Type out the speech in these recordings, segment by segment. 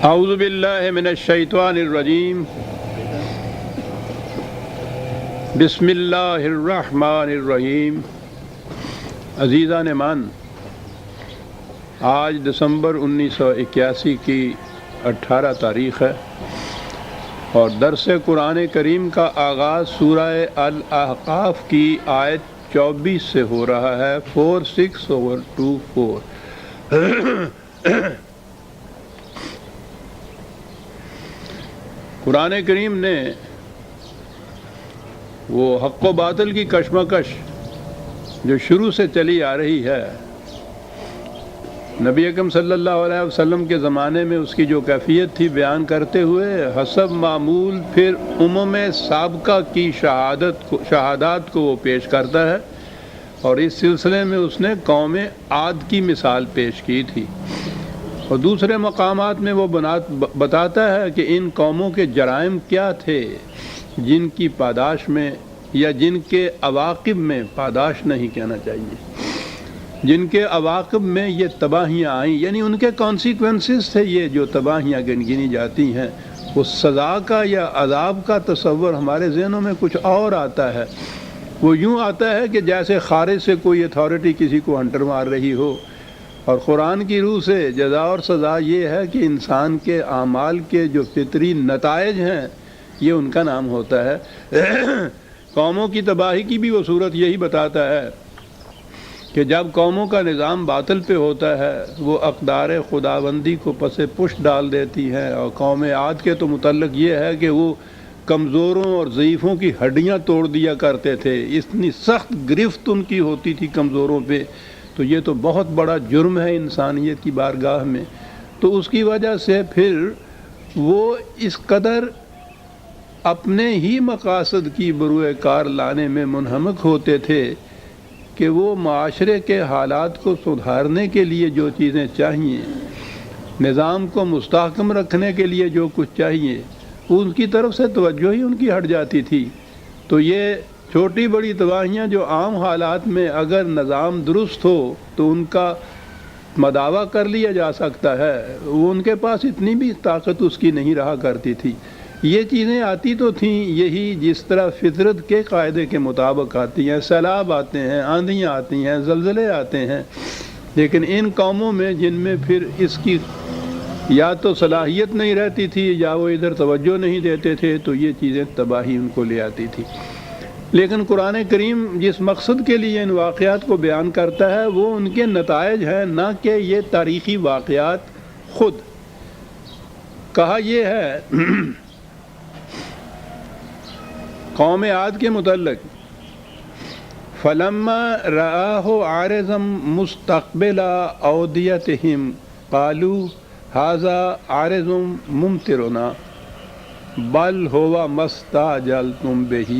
اعوذ باللہ من الشیطان الرجیم بسم اللہ الرحمن الرحیم۔ عزیزان مان، آج دسمبر 1981 کی 18 تاریخ ہے اور درس قرآن کریم کا آغاز سورہ الاحقاف کی آیت 24 سے ہو رہا ہے، 46/24۔ قرآن کریم نے وہ حق و باطل کی کشمکش جو شروع سے چلی آ رہی ہے، نبی اکرم صلی اللہ علیہ وسلم کے زمانے میں اس کی جو کیفیت تھی بیان کرتے ہوئے حسب معمول پھر سابقہ کی شہادات کو وہ پیش کرتا ہے، اور اس سلسلے میں اس نے قوم عاد کی مثال پیش کی تھی، اور دوسرے مقامات میں وہ بتاتا ہے کہ ان قوموں کے جرائم کیا تھے جن کی پاداش میں یا جن کے عواقب میں، پاداش نہیں کہنا چاہیے، جن کے عواقب میں یہ تباہیاں آئیں، یعنی ان کے کانسیکوینسز تھے یہ جو تباہیاں گنی جاتی ہیں۔ وہ سزا کا یا عذاب کا تصور ہمارے ذہنوں میں کچھ اور آتا ہے، وہ یوں آتا ہے کہ جیسے خارج سے کوئی اتھارٹی کسی کو ہنٹر مار رہی ہو، اور قرآن کی روح سے جزا اور سزا یہ ہے کہ انسان کے اعمال کے جو فطری نتائج ہیں یہ ان کا نام ہوتا ہے۔ قوموں کی تباہی کی بھی وہ صورت یہی بتاتا ہے کہ جب قوموں کا نظام باطل پہ ہوتا ہے وہ اقدار خداوندی کو پس پش ڈال دیتی ہیں، اور قوم عاد کے تو متعلق یہ ہے کہ وہ کمزوروں اور ضعیفوں کی ہڈیاں توڑ دیا کرتے تھے، اتنی سخت گرفت ان کی ہوتی تھی کمزوروں پہ، تو یہ تو بہت بڑا جرم ہے انسانیت کی بارگاہ میں۔ تو اس کی وجہ سے پھر وہ اس قدر اپنے ہی مقاصد کی بروئے کار لانے میں منہمک ہوتے تھے کہ وہ معاشرے کے حالات کو سدھارنے کے لیے جو چیزیں چاہیے، نظام کو مستحکم رکھنے کے لیے جو کچھ چاہیے، ان کی طرف سے توجہ ہی ان کی ہٹ جاتی تھی۔ تو یہ چھوٹی بڑی تباہیاں جو عام حالات میں اگر نظام درست ہو تو ان کا مداوع کر لیا جا سکتا ہے، وہ ان کے پاس اتنی بھی طاقت اس کی نہیں رہا کرتی تھی۔ یہ چیزیں آتی تو تھیں یہی جس طرح فطرت کے قاعدے کے مطابق آتی ہیں، سیلاب آتے ہیں، آندھیاں آتی ہیں، زلزلے آتے ہیں، لیکن ان قوموں میں جن میں پھر اس کی یا تو صلاحیت نہیں رہتی تھی یا وہ ادھر توجہ نہیں دیتے تھے، تو یہ چیزیں تباہی ان کو لے آتی تھی۔ لیکن قرآن کریم جس مقصد کے لیے ان واقعات کو بیان کرتا ہے وہ ان کے نتائج ہیں، نہ کہ یہ تاریخی واقعات خود۔ کہا یہ ہے قوم عاد کے متعلق، فَلَمَّا رَآهُ عَارِضًا مُسْتَقْبِلَ أَوْدِيَتِهِمْ قَالُوا هَذَا عَارِضٌ مُمْطِرُنَا بَلْ هُوَ مَا اسْتَعْجَلْتُمْ بِهِ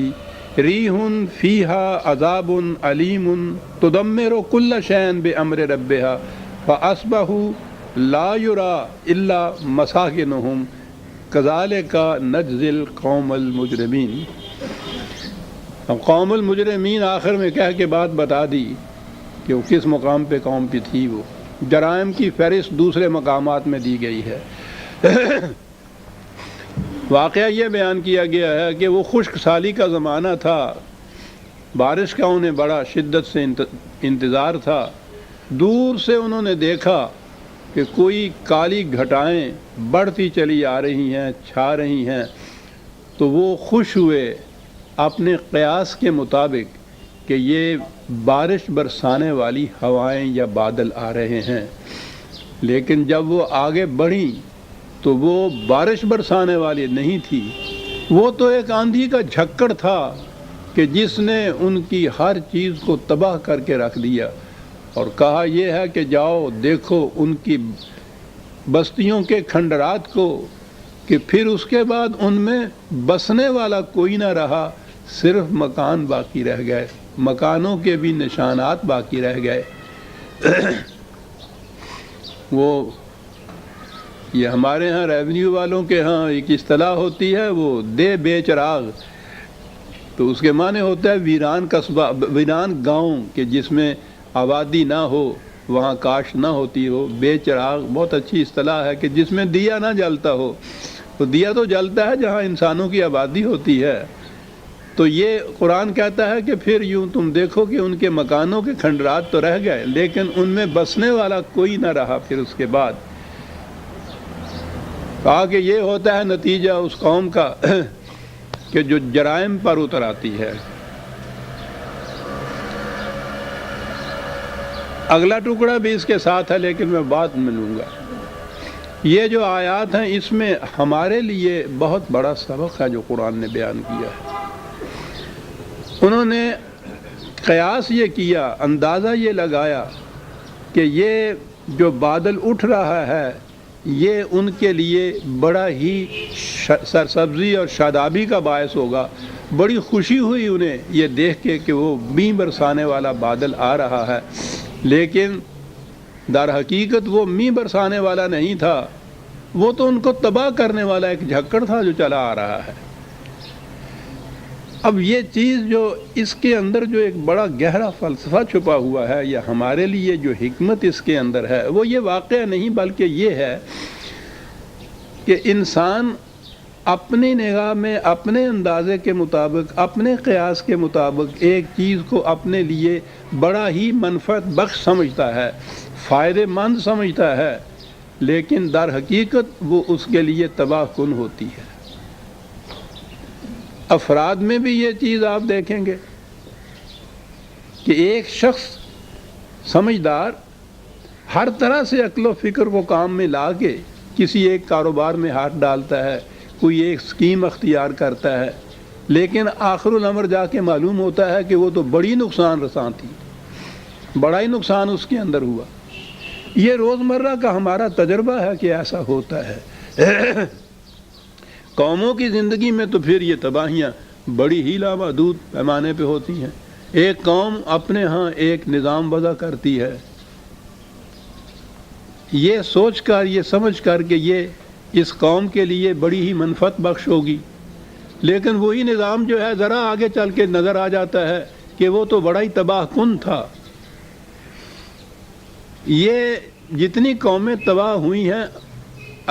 رِيحٌ فِيهَا عَذَابٌ أَلِيمٌ تُدَمِّرُ كُلَّ شَيْءٍ بِأَمْرِ رَبِّهَا فَأَصْبَحُوا لَا يُرَىٰ إِلَّا مَسَاكِنُهُمْ كَذَٰلِكَ نَجْزِي الْقَوْمَ الْمُجْرِمِينَ۔ اب قوم المجرمین آخر میں کہہ کے بات بتا دی کہ وہ کس مقام پہ قوم پہ تھی۔ وہ جرائم کی فہرست دوسرے مقامات میں دی گئی ہے۔ واقعہ یہ بیان کیا گیا ہے کہ وہ خشک سالی کا زمانہ تھا، بارش کا انہیں بڑا شدت سے انتظار تھا۔ دور سے انہوں نے دیکھا کہ کوئی کالی گھٹائیں بڑھتی چلی آ رہی ہیں، چھا رہی ہیں، تو وہ خوش ہوئے اپنے قیاس کے مطابق کہ یہ بارش برسانے والی ہوائیں یا بادل آ رہے ہیں۔ لیکن جب وہ آگے بڑھیں تو وہ بارش برسانے والی نہیں تھی، وہ تو ایک آندھی کا جھکڑ تھا کہ جس نے ان کی ہر چیز کو تباہ کر کے رکھ دیا، اور کہا یہ ہے کہ جاؤ دیکھو ان کی بستیوں کے کھنڈرات کو، کہ پھر اس کے بعد ان میں بسنے والا کوئی نہ رہا، صرف مکان باقی رہ گئے، مکانوں کے بھی نشانات باقی رہ گئے۔ وہ یہ ہمارے ہاں ریونیو والوں کے ہاں ایک اصطلاح ہوتی ہے، وہ دے بے چراغ، تو اس کے معنی ہوتا ہے ویران قصبہ، ویران گاؤں کہ جس میں آبادی نہ ہو، وہاں کاش نہ ہوتی ہو. بے چراغ بہت اچھی اصطلاح ہے کہ جس میں دیا نہ جلتا ہو. تو دیا تو جلتا ہے جہاں انسانوں کی آبادی ہوتی ہے. تو یہ قرآن کہتا ہے کہ پھر یوں تم دیکھو کہ ان کے مکانوں کے کھنڈرات تو رہ گئے لیکن ان میں بسنے والا کوئی نہ رہا. پھر اس کے بعد کہا کہ یہ ہوتا ہے نتیجہ اس قوم کا کہ جو جرائم پر اتر آتی ہے. اگلا ٹکڑا بھی اس کے ساتھ ہے لیکن میں بعد میں لوں گا. یہ جو آیات ہیں اس میں ہمارے لیے بہت بڑا سبق ہے جو قرآن نے بیان کیا ہے. انہوں نے قیاس یہ کیا، اندازہ یہ لگایا کہ یہ جو بادل اٹھ رہا ہے یہ ان کے لیے بڑا ہی سرسبزی اور شادابی کا باعث ہوگا. بڑی خوشی ہوئی انہیں یہ دیکھ کے کہ وہ مینہ برسانے والا بادل آ رہا ہے، لیکن در حقیقت وہ مینہ برسانے والا نہیں تھا، وہ تو ان کو تباہ کرنے والا ایک جھکڑ تھا جو چلا آ رہا ہے. اب یہ چیز جو اس کے اندر جو ایک بڑا گہرا فلسفہ چھپا ہوا ہے یا ہمارے لیے جو حکمت اس کے اندر ہے وہ یہ واقعہ نہیں بلکہ یہ ہے کہ انسان اپنی نگاہ میں اپنے اندازے کے مطابق اپنے قیاس کے مطابق ایک چیز کو اپنے لیے بڑا ہی منفعت بخش سمجھتا ہے، فائدہ مند سمجھتا ہے، لیکن در حقیقت وہ اس کے لیے تباہ کن ہوتی ہے. افراد میں بھی یہ چیز آپ دیکھیں گے کہ ایک شخص سمجھدار ہر طرح سے عقل و فکر کو کام میں لا کے کسی ایک کاروبار میں ہاتھ ڈالتا ہے، کوئی ایک اسکیم اختیار کرتا ہے، لیکن آخر الامر جا کے معلوم ہوتا ہے کہ وہ تو بڑی نقصان رساں تھی، بڑا ہی نقصان اس کے اندر ہوا. یہ روزمرہ کا ہمارا تجربہ ہے کہ ایسا ہوتا ہے. قوموں کی زندگی میں تو پھر یہ تباہیاں بڑی ہی لامحدود پیمانے پہ ہوتی ہیں. ایک قوم اپنے ہاں ایک نظام وضع کرتی ہے یہ سوچ کر یہ سمجھ کر کہ یہ اس قوم کے لیے بڑی ہی منفعت بخش ہوگی، لیکن وہی نظام جو ہے ذرا آگے چل کے نظر آ جاتا ہے کہ وہ تو بڑا ہی تباہ کن تھا. یہ جتنی قومیں تباہ ہوئی ہیں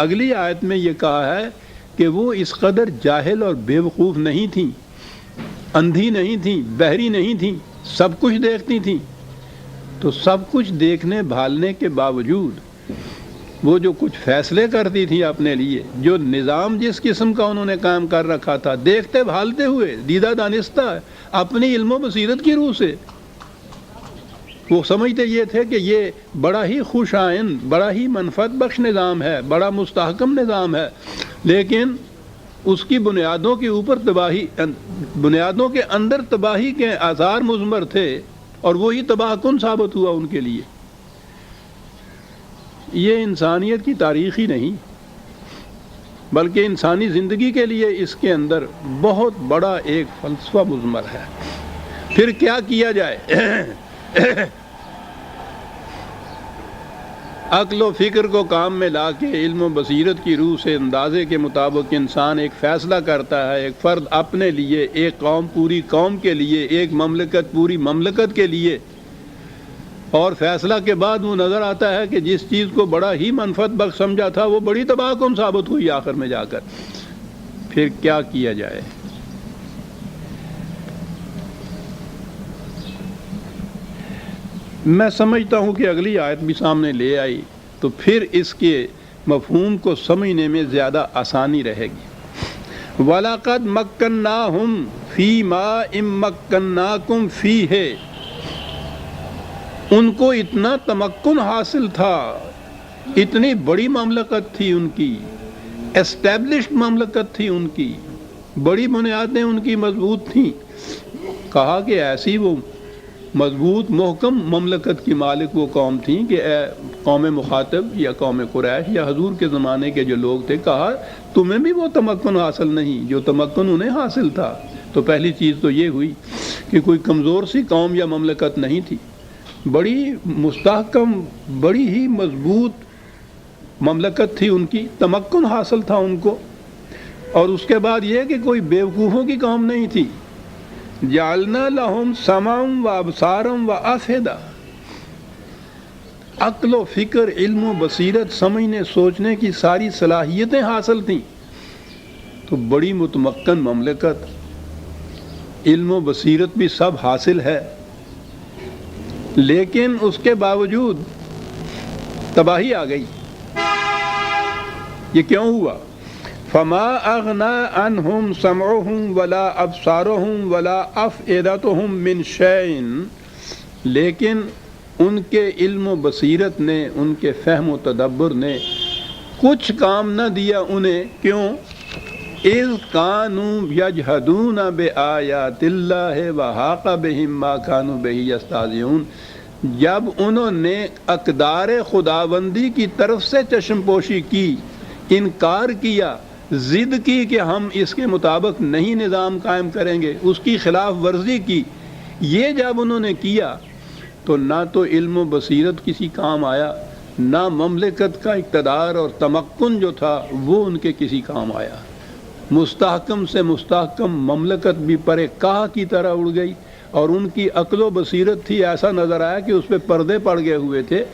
اگلی آیت میں یہ کہا ہے کہ وہ اس قدر جاہل اور بے وقوف نہیں تھیں، اندھی نہیں تھیں، بہری نہیں تھیں، سب کچھ دیکھتی تھیں. تو سب کچھ دیکھنے بھالنے کے باوجود وہ جو کچھ فیصلے کرتی تھیں اپنے لیے، جو نظام جس قسم کا انہوں نے کام کر رکھا تھا، دیکھتے بھالتے ہوئے دیدہ دانستہ اپنی علم و بصیرت کی روح سے وہ سمجھتے یہ تھے کہ یہ بڑا ہی خوش آئند، بڑا ہی منفعت بخش نظام ہے، بڑا مستحکم نظام ہے، لیکن اس کی بنیادوں کے اوپر تباہی، بنیادوں کے اندر تباہی کے آثار مضمر تھے اور وہی تباہ کن ثابت ہوا ان کے لیے. یہ انسانیت کی تاریخ ہی نہیں بلکہ انسانی زندگی کے لیے اس کے اندر بہت بڑا ایک فلسفہ مضمر ہے. پھر کیا کیا جائے؟ عقل و فکر کو کام میں لا کے علم و بصیرت کی روح سے اندازے کے مطابق انسان ایک فیصلہ کرتا ہے، ایک فرد اپنے لیے، ایک قوم پوری قوم کے لیے، ایک مملکت پوری مملکت کے لیے، اور فیصلہ کے بعد وہ نظر آتا ہے کہ جس چیز کو بڑا ہی منفعت بخش سمجھا تھا وہ بڑی تباہ کن ثابت ہوئی آخر میں جا کر. پھر کیا کیا جائے؟ میں سمجھتا ہوں کہ اگلی آیت بھی سامنے لے آئی تو پھر اس کے مفہوم کو سمجھنے میں زیادہ آسانی رہے گی. وَلَقَدْ مَكَّنَّاهُمْ فِي مَا إِن مَّكَّنَّاكُمْ فِيهِ، ان کو اتنا تمکن حاصل تھا، اتنی بڑی مملکت تھی ان کی، اسٹیبلشڈ مملکت تھی ان کی، بڑی بنیادیں ان کی مضبوط تھیں. کہا کہ ایسی وہ مضبوط محکم مملکت کی مالک وہ قوم تھیں کہ اے قوم مخاطب یا قوم قریش یا حضور کے زمانے کے جو لوگ تھے، کہا تمہیں بھی وہ تمکن حاصل نہیں جو تمکن انہیں حاصل تھا. تو پہلی چیز تو یہ ہوئی کہ کوئی کمزور سی قوم یا مملکت نہیں تھی، بڑی مستحکم، بڑی ہی مضبوط مملکت تھی ان کی، تمکن حاصل تھا ان کو. اور اس کے بعد یہ کہ کوئی بیوقوفوں کی قوم نہیں تھی. جعلنا لهم سمعا و ابصارا و افئدہ، عقل و فکر، علم و بصیرت، سمجھنے سوچنے کی ساری صلاحیتیں حاصل تھیں، تو بڑی متمکن مملکت، علم و بصیرت بھی سب حاصل ہے، لیکن اس کے باوجود تباہی آ گئی۔ یہ کیوں ہوا؟ فما اغنا عنہم سمعہم ولا ابصارہم ولا افئدتہم من شیء، لیکن ان کے علم و بصیرت نے، ان کے فہم و تدبر نے کچھ کام نہ دیا انہیں۔ کیوں؟ اذ کانوا یجحدون بآیات اللہ وحاق بہم ما کانوا بہ یستہزئون، جب انہوں نے اقدار خداوندی کی طرف سے چشم پوشی کی، انکار کیا، ضد کی کہ ہم اس کے مطابق نہیں نظام قائم کریں گے، اس کی خلاف ورزی کی، یہ جب انہوں نے کیا تو نہ تو علم و بصیرت کسی کام آیا، نہ مملکت کا اقتدار اور تمکن جو تھا وہ ان کے کسی کام آیا۔ مستحکم سے مستحکم مملکت بھی پرے کاہ کی طرح اڑ گئی، اور ان کی عقل و بصیرت تھی، ایسا نظر آیا کہ اس پہ پردے پڑ گئے ہوئے تھے۔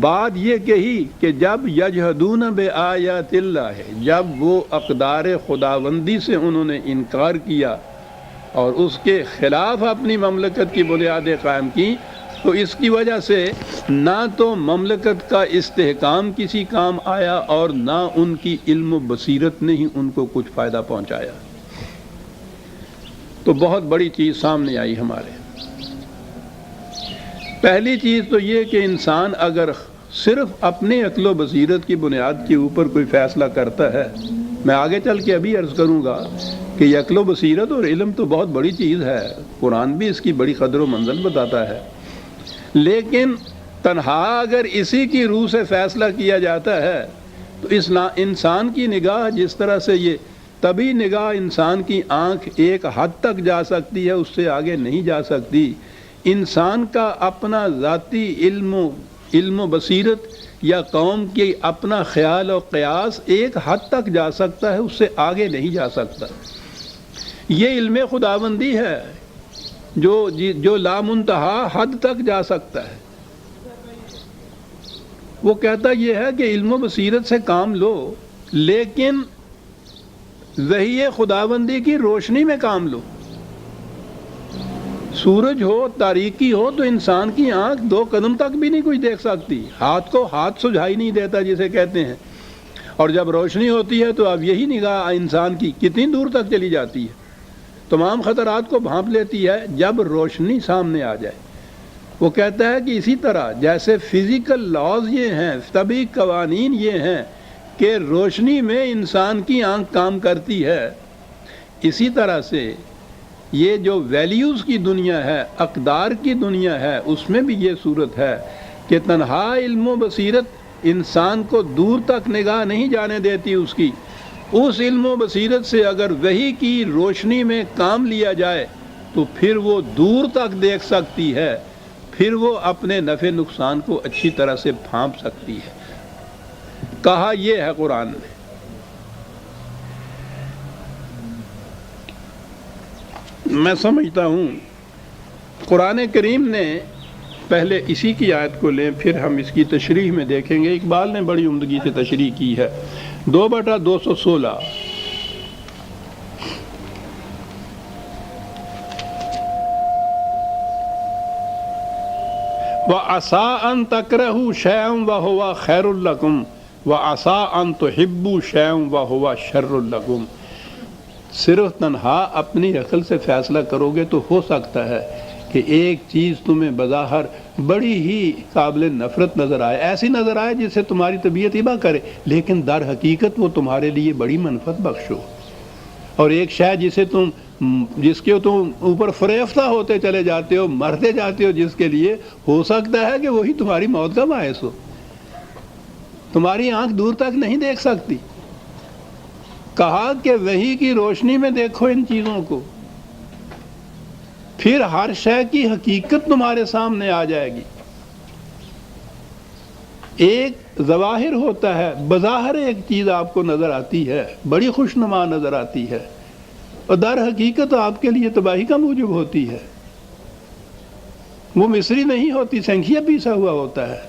بات یہ کہی کہ جب یجحدون بآیات اللہ، جب وہ اقدار خداوندی سے انہوں نے انکار کیا اور اس کے خلاف اپنی مملکت کی بنیادیں قائم کی، تو اس کی وجہ سے نہ تو مملکت کا استحکام کسی کام آیا اور نہ ان کی علم و بصیرت نے ہی ان کو کچھ فائدہ پہنچایا۔ تو بہت بڑی چیز سامنے آئی ہمارے۔ پہلی چیز تو یہ کہ انسان اگر صرف اپنے عقل و بصیرت کی بنیاد کے اوپر کوئی فیصلہ کرتا ہے، میں آگے چل کے ابھی عرض کروں گا کہ یہ عقل و بصیرت اور علم تو بہت بڑی چیز ہے، قرآن بھی اس کی بڑی قدر و منزل بتاتا ہے، لیکن تنہا اگر اسی کی روح سے فیصلہ کیا جاتا ہے تو انسان کی نگاہ جس طرح سے، یہ تبھی نگاہ انسان کی آنکھ ایک حد تک جا سکتی ہے، اس سے آگے نہیں جا سکتی۔ انسان کا اپنا ذاتی علم و بصیرت یا قوم کی اپنا خیال و قیاس ایک حد تک جا سکتا ہے، اس سے آگے نہیں جا سکتا۔ یہ علم خداوندی ہے جو لامنتہا حد تک جا سکتا ہے۔ وہ کہتا یہ ہے کہ علم و بصیرت سے کام لو، لیکن وحی خداوندی کی روشنی میں کام لو۔ سورج ہو، تاریکی ہو، تو انسان کی آنکھ 2 قدم تک بھی نہیں کوئی دیکھ سکتی، ہاتھ کو ہاتھ سجھائی نہیں دیتا جسے کہتے ہیں، اور جب روشنی ہوتی ہے تو اب یہی نگاہ انسان کی کتنی دور تک چلی جاتی ہے، تمام خطرات کو بھانپ لیتی ہے جب روشنی سامنے آ جائے۔ وہ کہتا ہے کہ اسی طرح جیسے فزیکل لاز یہ ہیں، طبعی قوانین یہ ہیں کہ روشنی میں انسان کی آنکھ کام کرتی ہے، اسی طرح سے یہ جو ویلیوز کی دنیا ہے، اقدار کی دنیا ہے، اس میں بھی یہ صورت ہے کہ تنہا علم و بصیرت انسان کو دور تک نگاہ نہیں جانے دیتی اس کی۔ اس علم و بصیرت سے اگر وحی کی روشنی میں کام لیا جائے تو پھر وہ دور تک دیکھ سکتی ہے، پھر وہ اپنے نفع نقصان کو اچھی طرح سے بھانپ سکتی ہے۔ کہا یہ ہے قرآن نے۔ میں سمجھتا ہوں قرآن کریم نے، پہلے اسی کی آیت کو لیں پھر ہم اس کی تشریح میں دیکھیں گے، اقبال نے بڑی عمدگی سے تشریح کی ہے۔ 2/216 وَعَسَىٰ أَن تَكْرَهُوا شَيْئًا وَهُوَ خَيْرٌ لَكُمْ وَعَسَىٰ أَن تُحِبُّوا شَيْئًا وَهُوَ شَرٌّ لَكُمْ۔ صرف تنہا اپنی عقل سے فیصلہ کرو گے تو ہو سکتا ہے کہ ایک چیز تمہیں بظاہر بڑی ہی قابل نفرت نظر آئے، ایسی نظر آئے جس سے تمہاری طبیعت ابا کرے، لیکن در حقیقت وہ تمہارے لیے بڑی منفعت بخش ہو۔ اور ایک شے جس کے تم اوپر فریفتہ ہوتے چلے جاتے ہو، مرتے جاتے ہو، جس کے لیے ہو سکتا ہے کہ وہی تمہاری موت کا باعث ہو۔ تمہاری آنکھ دور تک نہیں دیکھ سکتی۔ کہا کہ وحی کی روشنی میں دیکھو ان چیزوں کو، پھر ہر شے کی حقیقت تمہارے سامنے آ جائے گی۔ ایک ظواہر ہوتا ہے، بظاہر ایک چیز آپ کو نظر آتی ہے، بڑی خوشنما نظر آتی ہے، اور در حقیقت آپ کے لیے تباہی کا موجب ہوتی ہے۔ وہ مصری نہیں ہوتی، سنکھیا پیسا ہوا ہوتا ہے۔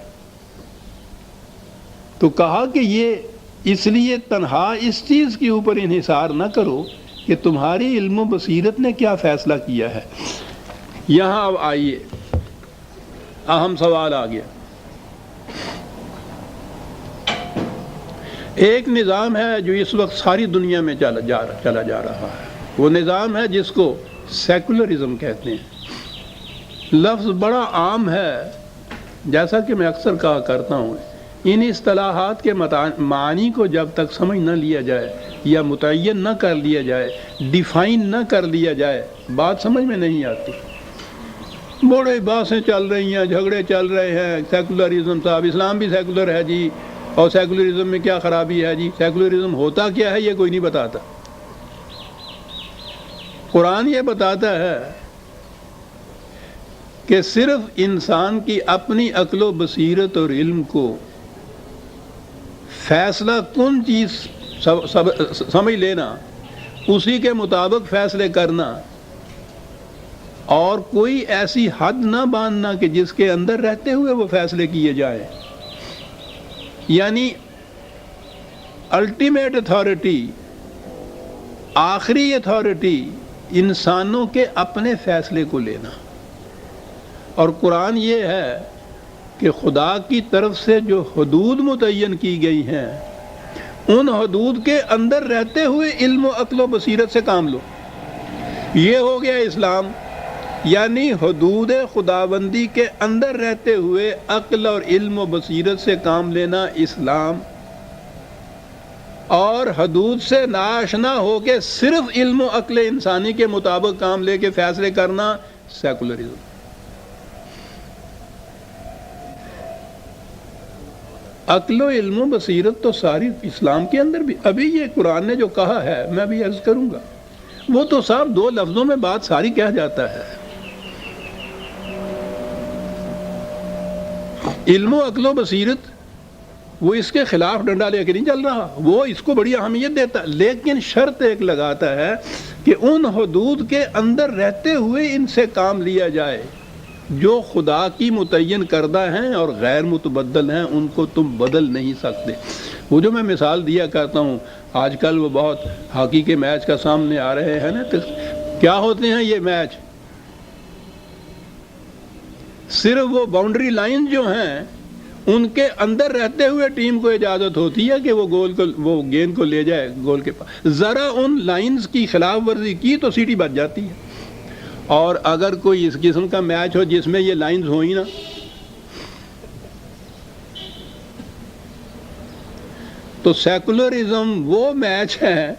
تو کہا کہ یہ اس لیے تنہا اس چیز کے اوپر انحصار نہ کرو کہ تمہاری علم و بصیرت نے کیا فیصلہ کیا ہے۔ یہاں اب آئیے اہم سوال آ گیا۔ ایک نظام ہے جو اس وقت ساری دنیا میں چلا جا رہا ہے، وہ نظام ہے جس کو سیکولرزم کہتے ہیں۔ لفظ بڑا عام ہے، جیسا کہ میں اکثر کہا کرتا ہوں، ان اصطلاحات کے معنی کو جب تک سمجھ نہ لیا جائے یا متعین نہ کر لیا جائے، ڈیفائن نہ کر لیا جائے، بات سمجھ میں نہیں آتی۔ بڑے باتیں چل رہی ہیں، جھگڑے چل رہے ہیں، سیکولرزم صاحب، اسلام بھی سیکولر ہے جی، اور سیکولرزم میں کیا خرابی ہے جی، سیکولرزم ہوتا کیا ہے یہ کوئی نہیں بتاتا۔ قرآن یہ بتاتا ہے کہ صرف انسان کی اپنی عقل و بصیرت اور علم کو فیصلہ کن چیز سمجھ لینا، اسی کے مطابق فیصلے کرنا، اور کوئی ایسی حد نہ باندھنا کہ جس کے اندر رہتے ہوئے وہ فیصلے کیے جائیں۔ یعنی الٹیمیٹ اتھارٹی، آخری اتھارٹی انسانوں کے اپنے فیصلے کو لینا۔ اور قرآن یہ ہے کہ خدا کی طرف سے جو حدود متعین کی گئی ہیں، ان حدود کے اندر رہتے ہوئے علم و عقل و بصیرت سے کام لو۔ یہ ہو گیا اسلام، یعنی حدود خداوندی کے اندر رہتے ہوئے عقل اور علم و بصیرت سے کام لینا اسلام، اور حدود سے ناآشنا ہو کے صرف علم و عقل انسانی کے مطابق کام لے کے فیصلے کرنا سیکولرزم۔ عقل و علم و بصیرت تو ساری اسلام کے اندر بھی، ابھی یہ قرآن نے جو کہا ہے میں بھی عرض کروں گا، وہ تو صاحب دو لفظوں میں بات ساری کہہ جاتا ہے۔ علم و عقل و بصیرت وہ اس کے خلاف ڈنڈا لے کے نہیں چل رہا، وہ اس کو بڑی اہمیت دیتا، لیکن شرط ایک لگاتا ہے کہ ان حدود کے اندر رہتے ہوئے ان سے کام لیا جائے جو خدا کی متعین کردہ ہیں اور غیر متبدل ہیں، ان کو تم بدل نہیں سکتے۔ وہ جو میں مثال دیا کرتا ہوں، آج کل وہ بہت ہاکی کے میچ کا سامنے آ رہے ہیں نا، تو کیا ہوتے ہیں یہ میچ؟ صرف وہ باؤنڈری لائن جو ہیں ان کے اندر رہتے ہوئے ٹیم کو اجازت ہوتی ہے کہ وہ گیند کو لے جائے گول کے پاس، ذرا ان لائنز کی خلاف ورزی کی تو سیٹی بج جاتی ہے۔ اور اگر کوئی اس قسم کا میچ ہو جس میں یہ لائنز ہوئی نا، تو سیکولرزم وہ میچ ہے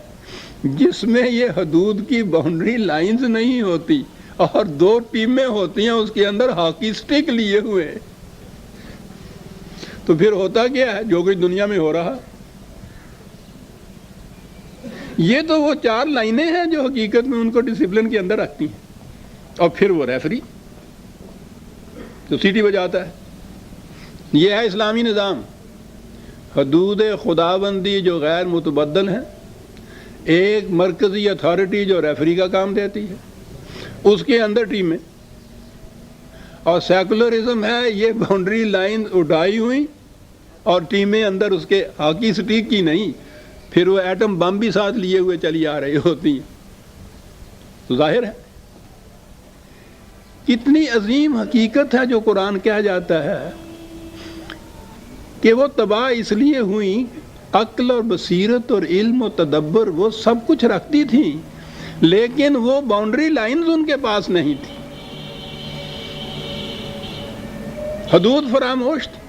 جس میں یہ حدود کی باؤنڈری لائنز نہیں ہوتی اور دو ٹیمیں ہوتی ہیں اس کے اندر ہاکی سٹک لیے ہوئے۔ تو پھر ہوتا کیا ہے جو کچھ دنیا میں ہو رہا، یہ تو وہ چار لائنیں ہیں جو حقیقت میں ان کو ڈسپلن کے اندر رکھتی ہیں، اور پھر وہ ریفری تو سیٹی بجاتا ہے۔ یہ ہے اسلامی نظام، حدود خداوندی جو غیر متبدل ہیں، ایک مرکزی اتھارٹی جو ریفری کا کام دیتی ہے، اس کے اندر ٹیمیں، اور سیکولرزم ہے یہ باؤنڈری لائن اٹھائی ہوئی اور ٹیمیں اندر اس کے ہاکی سٹیک کی نہیں، پھر وہ ایٹم بم بھی ساتھ لیے ہوئے چلی آ رہی ہوتی ہیں۔ تو ظاہر ہے کتنی عظیم حقیقت ہے جو قرآن کہہ جاتا ہے کہ وہ تباہ اس لیے ہوئی، عقل اور بصیرت اور علم و تدبر وہ سب کچھ رکھتی تھی، لیکن وہ باؤنڈری لائنز ان کے پاس نہیں تھی، حدود فراموش تھی،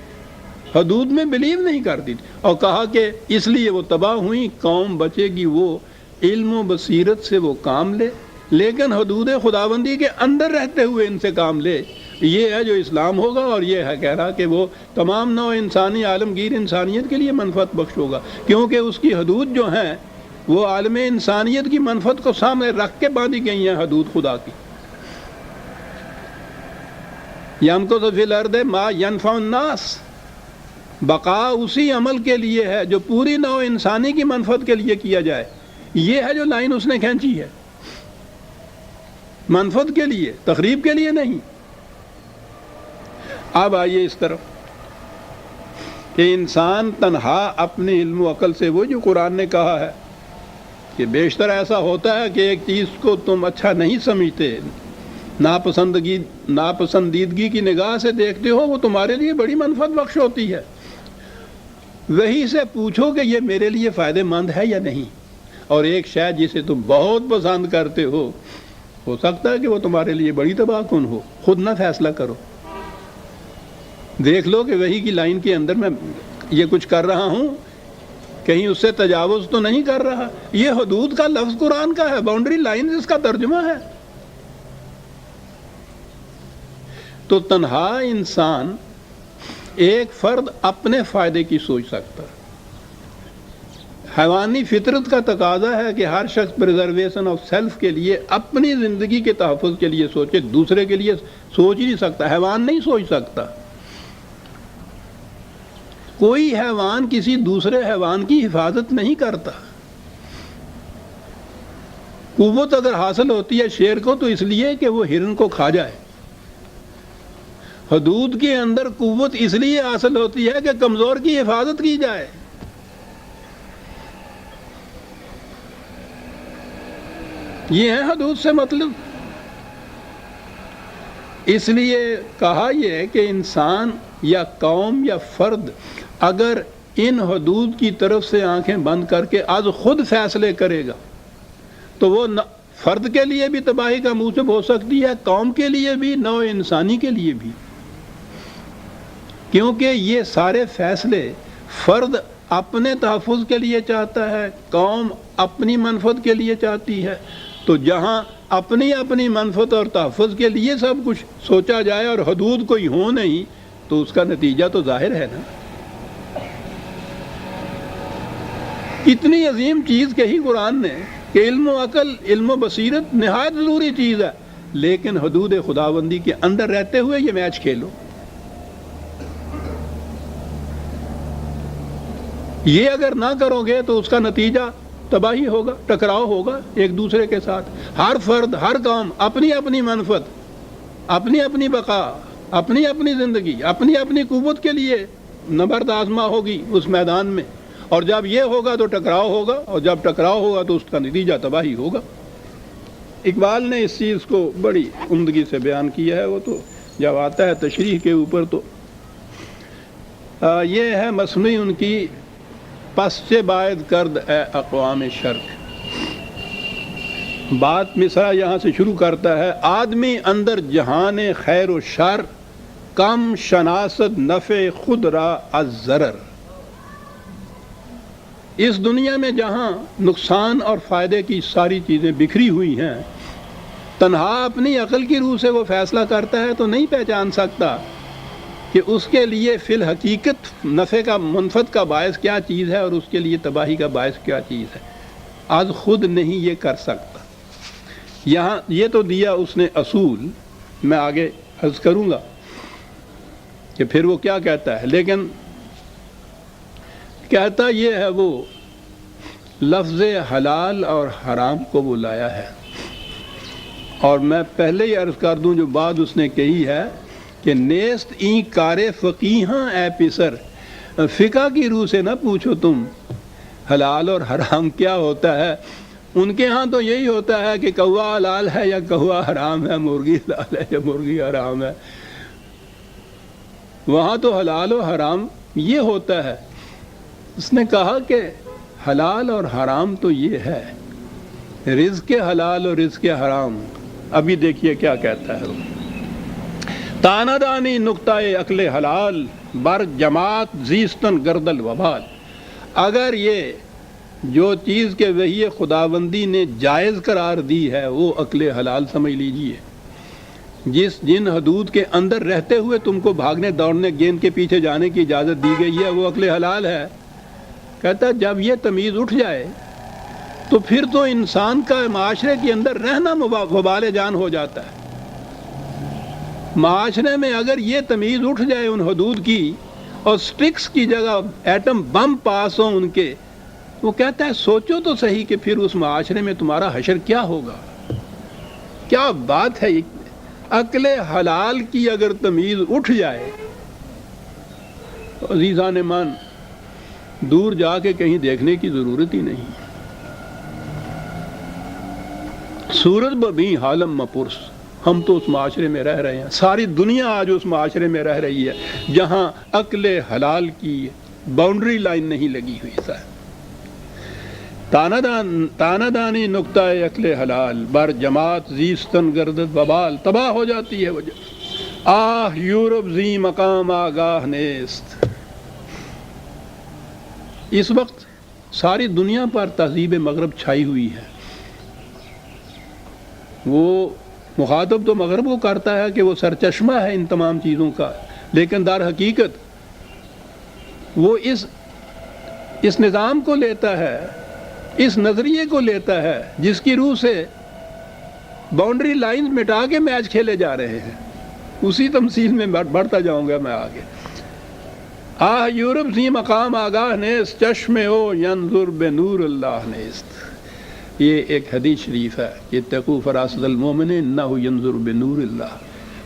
حدود میں بلیو نہیں کرتی تھی، اور کہا کہ اس لیے وہ تباہ ہوئی، قوم بچے گی وہ علم و بصیرت سے وہ کام لے، لیکن حدود خداوندی کے اندر رہتے ہوئے ان سے کام لے۔ یہ ہے جو اسلام ہوگا، اور یہ ہے کہہ رہا کہ وہ تمام نوع انسانی عالمگیر انسانیت کے لیے منفعت بخش ہوگا، کیونکہ اس کی حدود جو ہیں وہ عالم انسانیت کی منفعت کو سامنے رکھ کے باندھی گئی ہیں، حدود خدا کی۔ یمکث فی الارض ما ینفع الناس، بقا اسی عمل کے لیے ہے جو پوری نوع انسانی کی منفعت کے لیے کیا جائے۔ یہ ہے جو لائن اس نے کھینچی ہے، منفعت کے لیے، تخریب کے لیے نہیں۔ اب آئیے اس طرف، کہ انسان تنہا اپنے علم و عقل سے، وہ جو قرآن نے کہا ہے کہ بیشتر ایسا ہوتا ہے کہ ایک چیز کو تم اچھا نہیں سمجھتے، ناپسندیدگی کی نگاہ سے دیکھتے ہو، وہ تمہارے لیے بڑی منفعت بخش ہوتی ہے، وہی سے پوچھو کہ یہ میرے لیے فائدہ مند ہے یا نہیں، اور ایک شے جسے تم بہت پسند کرتے ہو سکتا ہے کہ وہ تمہارے لیے بڑی تباہ کن ہو، خود نہ فیصلہ کرو، دیکھ لو کہ وہی کی لائن کے اندر میں یہ کچھ کر رہا ہوں، کہیں اس سے تجاوز تو نہیں کر رہا۔ یہ حدود کا لفظ قرآن کا ہے، باؤنڈری لائن اس کا ترجمہ ہے۔ تو تنہا انسان، ایک فرد اپنے فائدے کی سوچ سکتا ہے۔ حیوانی فطرت کا تقاضا ہے کہ ہر شخص پریزرویشن آف سیلف کے لیے، اپنی زندگی کے تحفظ کے لیے سوچے، دوسرے کے لیے سوچ ہی نہیں سکتا، حیوان نہیں سوچ سکتا۔ کوئی حیوان کسی دوسرے حیوان کی حفاظت نہیں کرتا۔ قوت اگر حاصل ہوتی ہے شیر کو تو اس لیے کہ وہ ہرن کو کھا جائے، حدود کے اندر قوت اس لیے حاصل ہوتی ہے کہ کمزور کی حفاظت کی جائے۔ یہ ہے حدود سے مطلب۔ اس لیے کہا یہ کہ انسان یا قوم یا فرد اگر ان حدود کی طرف سے آنکھیں بند کر کے از خود فیصلے کرے گا تو وہ فرد کے لیے بھی تباہی کا موجب ہو سکتی ہے، قوم کے لیے بھی، نوع انسانی کے لیے بھی، کیونکہ یہ سارے فیصلے فرد اپنے تحفظ کے لیے چاہتا ہے، قوم اپنی منفعت کے لیے چاہتی ہے۔ تو جہاں اپنی اپنی منفعت اور تحفظ کے لیے سب کچھ سوچا جائے اور حدود کوئی ہو نہیں، تو اس کا نتیجہ تو ظاہر ہے نا۔ اتنی عظیم چیز کہی قرآن نے کہ علم و عقل، علم و بصیرت نہایت ضروری چیز ہے، لیکن حدود خداوندی کے اندر رہتے ہوئے یہ میچ کھیلو۔ یہ اگر نہ کرو گے تو اس کا نتیجہ تباہی ہوگا، ٹکراؤ ہوگا ایک دوسرے کے ساتھ۔ ہر فرد، ہر قوم اپنی اپنی منفعت، اپنی اپنی بقا، اپنی اپنی زندگی، اپنی اپنی قوت کے لیے نبرد آزما ہوگی اس میدان میں، اور جب یہ ہوگا تو ٹکراؤ ہوگا، اور جب ٹکراؤ ہوگا تو اس کا نتیجہ تباہی ہوگا۔ اقبال نے اس چیز کو بڑی عمدگی سے بیان کیا ہے۔ وہ تو جب آتا ہے تشریح کے اوپر تو یہ ہے مصنوعی ان کی پس سے باعث کرد اے اقوام شرق۔ بات مصرع یہاں سے شروع کرتا ہے، آدمی اندر جہان خیر و شر، کم شناست نفع خود را از ضرر۔ اس دنیا میں جہاں نقصان اور فائدے کی ساری چیزیں بکھری ہوئی ہیں، تنہا اپنی عقل کی روح سے وہ فیصلہ کرتا ہے تو نہیں پہچان سکتا کہ اس کے لیے فی الحقیقت نفع کا، منفعت کا باعث کیا چیز ہے اور اس کے لیے تباہی کا باعث کیا چیز ہے۔ آج خود نہیں یہ کر سکتا۔ یہاں یہ تو دیا اس نے اصول، میں آگے عرض کروں گا کہ پھر وہ کیا کہتا ہے، لیکن کہتا یہ ہے وہ لفظ حلال اور حرام کو وہ لایا ہے، اور میں پہلے ہی عرض کر دوں جو بات اس نے کہی ہے کہ نیست این کار فقیہاں اے پسر، فقہ کی روح سے نہ پوچھو تم حلال اور حرام کیا ہوتا ہے۔ ان کے ہاں تو یہی ہوتا ہے کہ کوا حلال ہے یا کوا حرام ہے، مرغی حلال ہے یا مرغی حرام ہے۔ وہاں تو حلال و حرام یہ ہوتا ہے۔ اس نے کہا کہ حلال اور حرام تو یہ ہے، رزق حلال اور رزق حرام۔ ابھی دیکھیے کیا کہتا ہے وہ، تانا دانی نقطہ عقل حلال بر جماعت زیستن گردل وبال۔ اگر یہ جو چیز کے وحی خداوندی نے جائز قرار دی ہے وہ عقل حلال سمجھ لیجئے، جن حدود کے اندر رہتے ہوئے تم کو بھاگنے دوڑنے، گیند کے پیچھے جانے کی اجازت دی گئی ہے، وہ عقل حلال ہے۔ کہتا ہے جب یہ تمیز اٹھ جائے تو پھر تو انسان کا معاشرے کے اندر رہنا وبال جان ہو جاتا ہے۔ معاشرے میں اگر یہ تمیز اٹھ جائے ان حدود کی، اور سٹرکس کی جگہ ایٹم بم پاس ہوں ان کے، وہ کہتا ہے سوچو تو صحیح کہ پھر اس معاشرے میں تمہارا حشر کیا ہوگا۔ کیا بات ہے، عقل حلال کی اگر تمیز اٹھ جائے عزیزان مان دور جا کے کہیں دیکھنے کی ضرورت ہی نہیں. سورج ببھی حالم مپرس، ہم تو اس معاشرے میں رہ رہے ہیں، ساری دنیا آج اس معاشرے میں رہ رہی ہے جہاں عقل حلال کی باؤنڈری لائن نہیں لگی ہوئی ہے. تانہ دانی نقطہ عقل حلال بر جماعت زیستن گردد وبال، تباہ ہو جاتی ہے وہ. آہ یورپ زی مقام آگاہ نیست. اس وقت ساری دنیا پر تہذیب مغرب چھائی ہوئی ہے. وہ مخاطب تو مغرب کو کرتا ہے کہ وہ سرچشمہ ہے ان تمام چیزوں کا، لیکن در حقیقت وہ اس نظام کو لیتا ہے، اس نظریے کو لیتا ہے جس کی روح سے باؤنڈری لائنز مٹا کے میچ کھیلے جا رہے ہیں. اسی تمثیل میں بڑھتا جاؤں گا میں آگے. آہ یورپ زی مقام آگاہ نیست، چشم او ینظر بنور اللہ نیست. یہ ایک حدیث شریف ہے کہ اتقوا فراست المومن انہ ینظر بنور اللہ.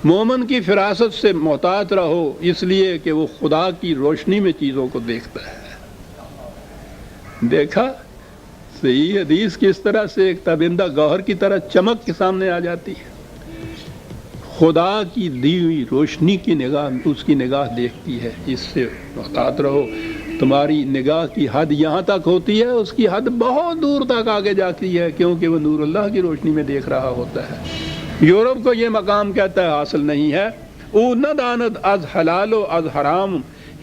مومن کی فراست سے محتاط رہو اس لیے کہ وہ خدا کی روشنی میں چیزوں کو دیکھتا ہے. دیکھا صحیح حدیث کس طرح سے ایک تابندہ گوہر کی طرح چمک کے سامنے آ جاتی ہے. خدا کی دی ہوئی روشنی کی نگاہ اس کی نگاہ دیکھتی ہے. اس سے محتاط رہو. تمہاری نگاہ کی حد یہاں تک ہوتی ہے، اس کی حد بہت دور تک آگے جاتی ہے کیونکہ وہ نور اللہ کی روشنی میں دیکھ رہا ہوتا ہے. یورپ کو یہ مقام کہتا ہے حاصل نہیں ہے. او نہ داند از حلال و از حرام،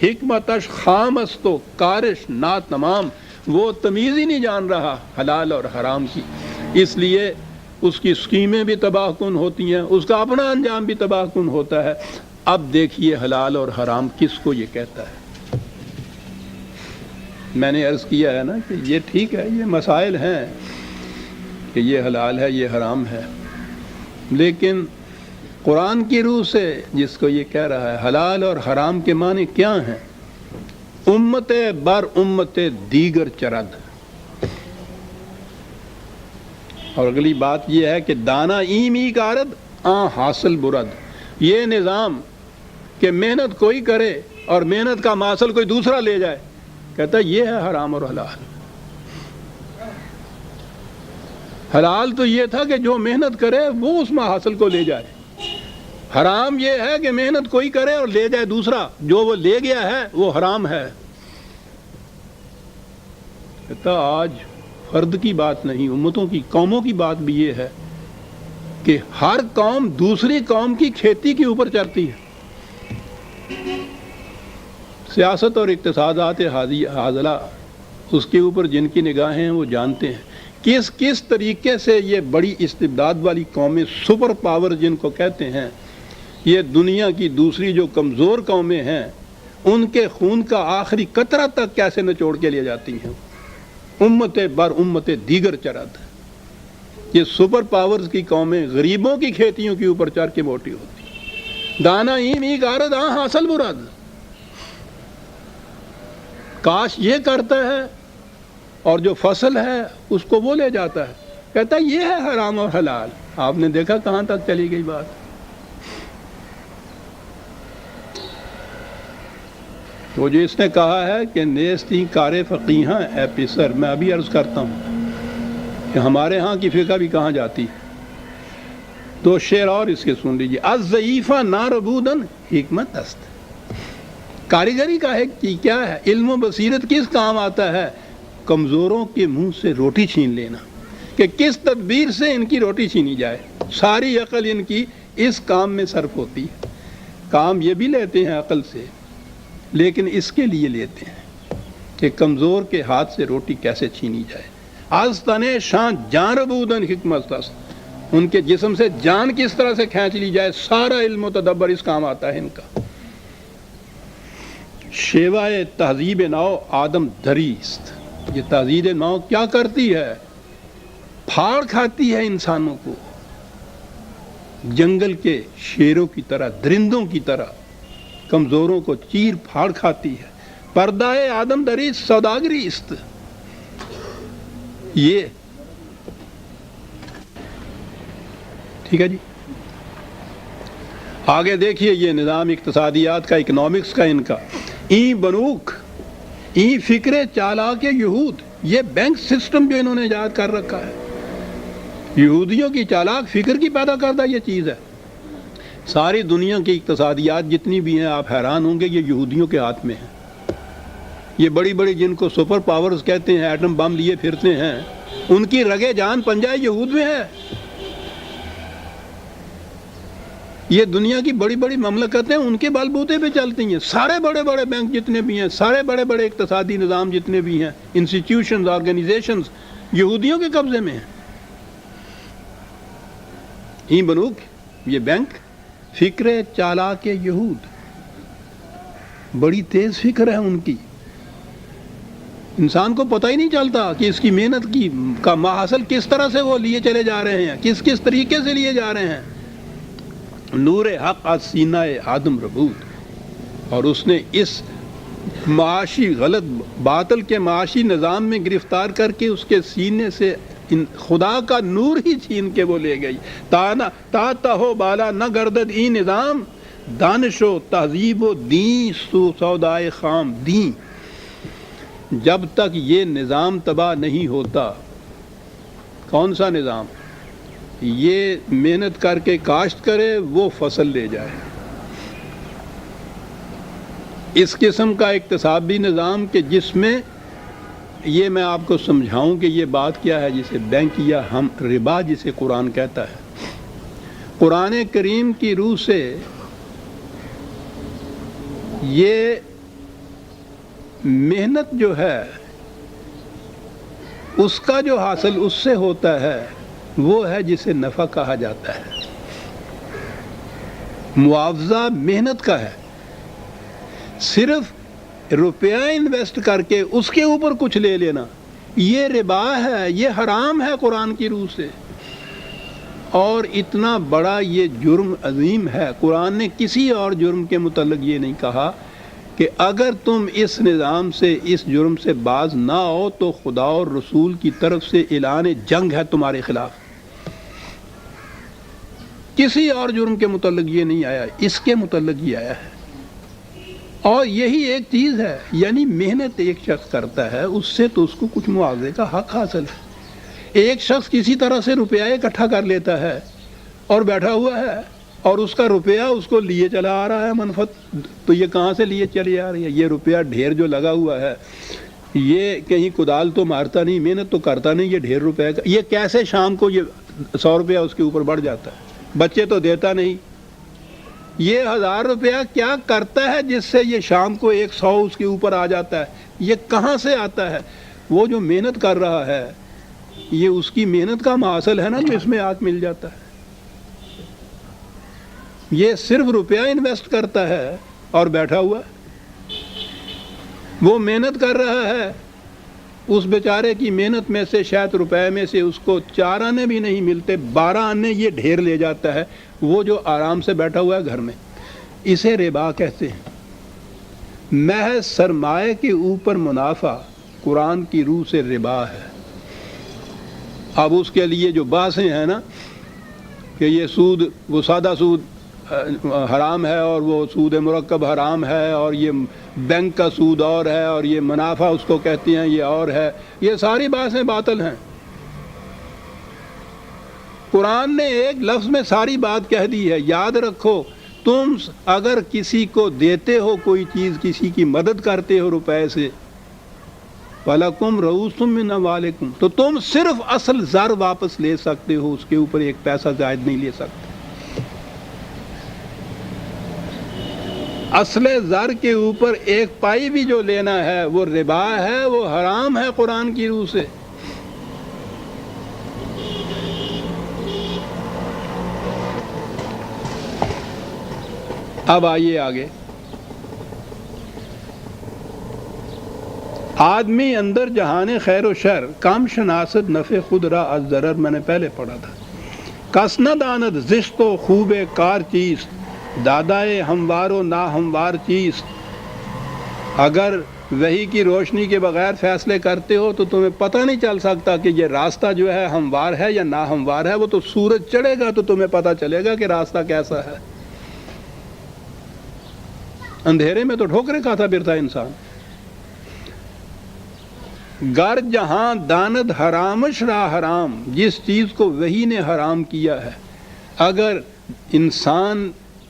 حکمتش خام است و کارش نا تمام. وہ تمیز ہی نہیں جان رہا حلال اور حرام کی، اس لیے اس کی اسکیمیں بھی تباہ کن ہوتی ہیں، اس کا اپنا انجام بھی تباہ کن ہوتا ہے. اب دیکھیے حلال اور حرام کس کو یہ کہتا ہے. میں نے عرض کیا ہے نا کہ یہ ٹھیک ہے، یہ مسائل ہیں کہ یہ حلال ہے یہ حرام ہے، لیکن قرآن کی روح سے جس کو یہ کہہ رہا ہے حلال اور حرام کے معنی کیا ہیں؟ امت بر امت دیگر چرد. اور اگلی بات یہ ہے کہ دانا ایمی کارد آن حاصل برد. یہ نظام کہ محنت کوئی کرے اور محنت کا حاصل کوئی دوسرا لے جائے، کہتا ہے یہ ہے حرام اور حلال. حلال تو یہ تھا کہ جو محنت کرے وہ اس حاصل کو لے جائے. حرام یہ ہے کہ محنت کوئی کرے اور لے جائے دوسرا، جو وہ لے گیا ہے وہ حرام ہے. کہتا آج فرد کی بات نہیں، امتوں کی قوموں کی بات بھی یہ ہے کہ ہر قوم دوسری قوم کی کھیتی کے اوپر چلتی ہے. سیاست اور اقتصادات حاضلہ اس کے اوپر جن کی نگاہیں ہیں وہ جانتے ہیں کس طریقے سے یہ بڑی استبداد والی قومیں، سپر پاور جن کو کہتے ہیں، یہ دنیا کی دوسری جو کمزور قومیں ہیں ان کے خون کا آخری قطرہ تک کیسے نچوڑ کے لے جاتی ہیں. امت بر امت دیگر چرد. یہ سپر پاورز کی قومیں غریبوں کی کھیتیوں کے اوپر چڑھ کے موٹی ہوتی. دانا ایم ای گارد آن حاصل مراد. کاش یہ کرتا ہے اور جو فصل ہے اس کو وہ لے جاتا ہے، کہتا ہے یہ ہے حرام اور حلال. آپ نے دیکھا کہاں تک چلی گئی بات. وہ جو اس نے کہا ہے کہ نیستی کار فقیہاں اے پسر، میں ابھی عرض کرتا ہوں کہ ہمارے ہاں کی فقہ بھی کہاں جاتی. دو شعر اور اس کے سن لیجیے. از ضعیفہ ناربودن حکمت است. کاریگری کا ہے کہ کیا ہے، علم و بصیرت کس کام آتا ہے؟ کمزوروں کے منہ سے روٹی چھین لینا، کہ کس تدبیر سے ان کی روٹی چھینی جائے. ساری عقل ان کی اس کام میں صرف ہوتی ہے. کام یہ بھی لیتے ہیں عقل سے، لیکن اس کے لیے لیتے ہیں کہ کمزور کے ہاتھ سے روٹی کیسے چھینی جائے. از تنے شان جان ربودن حکمت است. ان کے جسم سے جان کس طرح سے کھینچ لی جائے، سارا علم و تدبر اس کام آتا ہے ان کا. شیوائے تہذیب نو آدم دریست. یہ تہذیب نو کیا کرتی ہے؟ پھاڑ کھاتی ہے انسانوں کو جنگل کے شیروں کی طرح، درندوں کی طرح کمزوروں کو چیر پھاڑ کھاتی ہے. پردہ آدم دریست سوداگری است. یہ ٹھیک ہے جی. آگے دیکھیے یہ نظام اقتصادیات کا، اکنامکس کا ان کا. ای بنوک ای فکر چالاک یہود، یہ بینک سسٹم جو انہوں نے ایجاد کر رکھا ہے، یہودیوں کی چالاک فکر کی پیدا کردہ یہ چیز ہے۔ ساری دنیا کی اقتصادیات جتنی بھی ہیں آپ حیران ہوں گے یہ یہودیوں کے ہاتھ میں ہیں۔ یہ بڑی بڑی جن کو سپر پاورز کہتے ہیں، ایٹم بم لیے پھرتے ہیں، ان کی رگے جان پنجہ یہود میں ہے۔ یہ دنیا کی بڑی بڑی مملکتیں ان کے بل بوتے پہ چلتی ہیں۔ سارے بڑے بڑے بینک جتنے بھی ہیں، سارے بڑے بڑے اقتصادی نظام جتنے بھی ہیں، انسٹیٹیوشنز، آرگنائزیشنز یہودیوں کے قبضے میں ہیں۔ ای بنوک یہ بینک فکر چالاک یہود، بڑی تیز فکر ہے ان کی۔ انسان کو پتہ ہی نہیں چلتا کہ اس کی محنت کی کا محاصل کس طرح سے وہ لیے چلے جا رہے ہیں، کس کس طریقے سے لیے جا رہے ہیں۔ نور حق از سینہ آدم ربود، اور اس نے اس معاشی غلط باطل کے معاشی نظام میں گرفتار کر کے اس کے سینے سے خدا کا نور ہی چھین کے وہ لے گئی۔ تا تہو بالا نہ گردد ای نظام، دانش و تہذیب و دین سودائے خام دین۔ جب تک یہ نظام تباہ نہیں ہوتا، کون سا نظام؟ یہ محنت کر کے کاشت کرے وہ فصل لے جائے، اس قسم کا اقتصادی نظام کہ جس میں یہ میں آپ کو سمجھاؤں کہ یہ بات کیا ہے، جسے بینک یا ہم ربا جسے قرآن کہتا ہے۔ قرآن کریم کی روح سے یہ محنت جو ہے اس کا جو حاصل اس سے ہوتا ہے وہ ہے جسے نفع کہا جاتا ہے۔ معاوضہ محنت کا ہے، صرف روپیہ انویسٹ کر کے اس کے اوپر کچھ لے لینا یہ ربا ہے، یہ حرام ہے قرآن کی روح سے۔ اور اتنا بڑا یہ جرم عظیم ہے، قرآن نے کسی اور جرم کے متعلق یہ نہیں کہا کہ اگر تم اس نظام سے، اس جرم سے باز نہ ہو تو خدا اور رسول کی طرف سے اعلان جنگ ہے تمہارے خلاف۔ کسی اور جرم کے متعلق یہ نہیں آیا، اس کے متعلق یہ آیا ہے۔ اور یہی ایک چیز ہے، یعنی محنت ایک شخص کرتا ہے اس سے تو اس کو کچھ معاوضے کا حق حاصل ہے۔ ایک شخص کسی طرح سے روپیہ اکٹھا کر لیتا ہے اور بیٹھا ہوا ہے اور اس کا روپیہ اس کو لیے چلا آ رہا ہے منفعت، تو یہ کہاں سے لیے چلی آ رہی ہے؟ یہ روپیہ ڈھیر جو لگا ہوا ہے، یہ کہیں کدال تو مارتا نہیں، محنت تو کرتا نہیں، یہ ڈھیر روپے کا یہ کیسے شام کو یہ 100 روپیہ اس کے اوپر بڑھ جاتا ہے؟ بچے تو دیتا نہیں۔ یہ 1000 روپیہ کیا کرتا ہے جس سے یہ شام کو 100 اس کے اوپر آ جاتا ہے؟ یہ کہاں سے آتا ہے؟ وہ جو محنت کر رہا ہے یہ اس کی محنت کا محاصل ہے نا جو اس میں آج مل جاتا ہے۔ یہ صرف روپیہ انویسٹ کرتا ہے اور بیٹھا ہوا ہے، وہ محنت کر رہا ہے، اس بیچارے کی محنت میں سے شاید روپے میں سے اس کو 4 آنے بھی نہیں ملتے، 12 آنے یہ ڈھیر لے جاتا ہے، وہ جو آرام سے بیٹھا ہوا ہے گھر میں۔ اسے ربا کہتے ہیں۔ محض سرمایہ کے اوپر منافع قرآن کی روح سے ربا ہے۔ اب اس کے لیے جو بحثیں ہیں نا کہ یہ سود، وہ سادہ سود حرام ہے اور وہ سود مرکب حرام ہے، اور یہ بینک کا سود اور ہے، اور یہ منافع اس کو کہتے ہیں یہ اور ہے، یہ ساری باتیں باطل ہیں۔ قرآن نے ایک لفظ میں ساری بات کہہ دی ہے۔ یاد رکھو، تم اگر کسی کو دیتے ہو کوئی چیز، کسی کی مدد کرتے ہو روپے سے، وَلَكُمْ رُءُوسٌ مِّنْ أَمْوَالِكُمْ، تو تم صرف اصل زر واپس لے سکتے ہو، اس کے اوپر ایک پیسہ زائد نہیں لے سکتے۔ اصل زر کے اوپر ایک پائی بھی جو لینا ہے وہ ربا ہے، وہ حرام ہے قرآن کی روح سے۔ اب آئیے آگے۔ آدمی اندر جہان خیر و شر، کم شناست نفع خود را از ضرر، میں نے پہلے پڑھا تھا۔ کس نہ داند زشت و خوب کار چیز، دادائے ہموار و نا ہموار چیز۔ اگر وحی کی روشنی کے بغیر فیصلے کرتے ہو تو تمہیں پتہ نہیں چل سکتا کہ یہ راستہ جو ہے ہموار ہے یا نا ہموار ہے۔ وہ تو سورج چڑھے گا تو تمہیں پتہ چلے گا کہ راستہ کیسا ہے۔ اندھیرے میں تو ٹھوکریں کھاتا پھرتا انسان. گر جہاں داند حرامش را حرام، جس چیز کو وہی نے حرام کیا ہے، اگر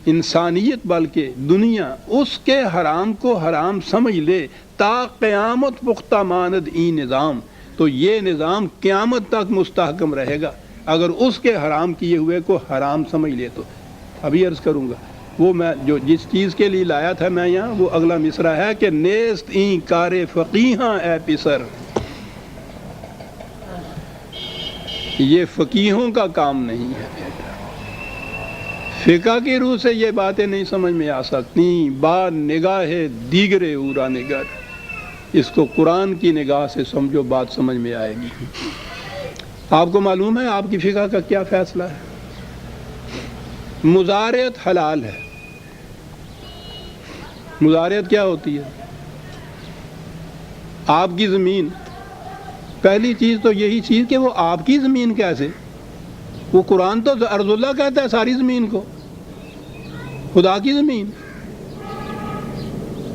انسانیت بلکہ دنیا اس کے حرام کو حرام سمجھ لے تا قیامت پختہ ماند ای نظام، تو یہ نظام قیامت تک مستحکم رہے گا اگر اس کے حرام کیے ہوئے کو حرام سمجھ لے. تو ابھی عرض کروں گا وہ میں جو جس چیز کے لیے لایا تھا میں یہاں، وہ اگلا مصرع ہے کہ نیست این کار فقیہاں اے پسر، یہ فقیہوں کا کام نہیں ہے بیٹا. فقہ کی روح سے یہ باتیں نہیں سمجھ میں آ سکتی. با نگاہ دیگر اورا نگر، اس کو قرآن کی نگاہ سے سمجھو، بات سمجھ میں آئے گی. آپ کو معلوم ہے آپ کی فقہ کا کیا فیصلہ ہے؟ مزارعت حلال ہے. مزارعت کیا ہوتی ہے؟ آپ کی زمین، پہلی چیز تو یہی چیز کہ وہ آپ کی زمین کیسے؟ وہ قرآن تو ارض اللہ کہتا ہے ساری زمین کو، خدا کی زمین.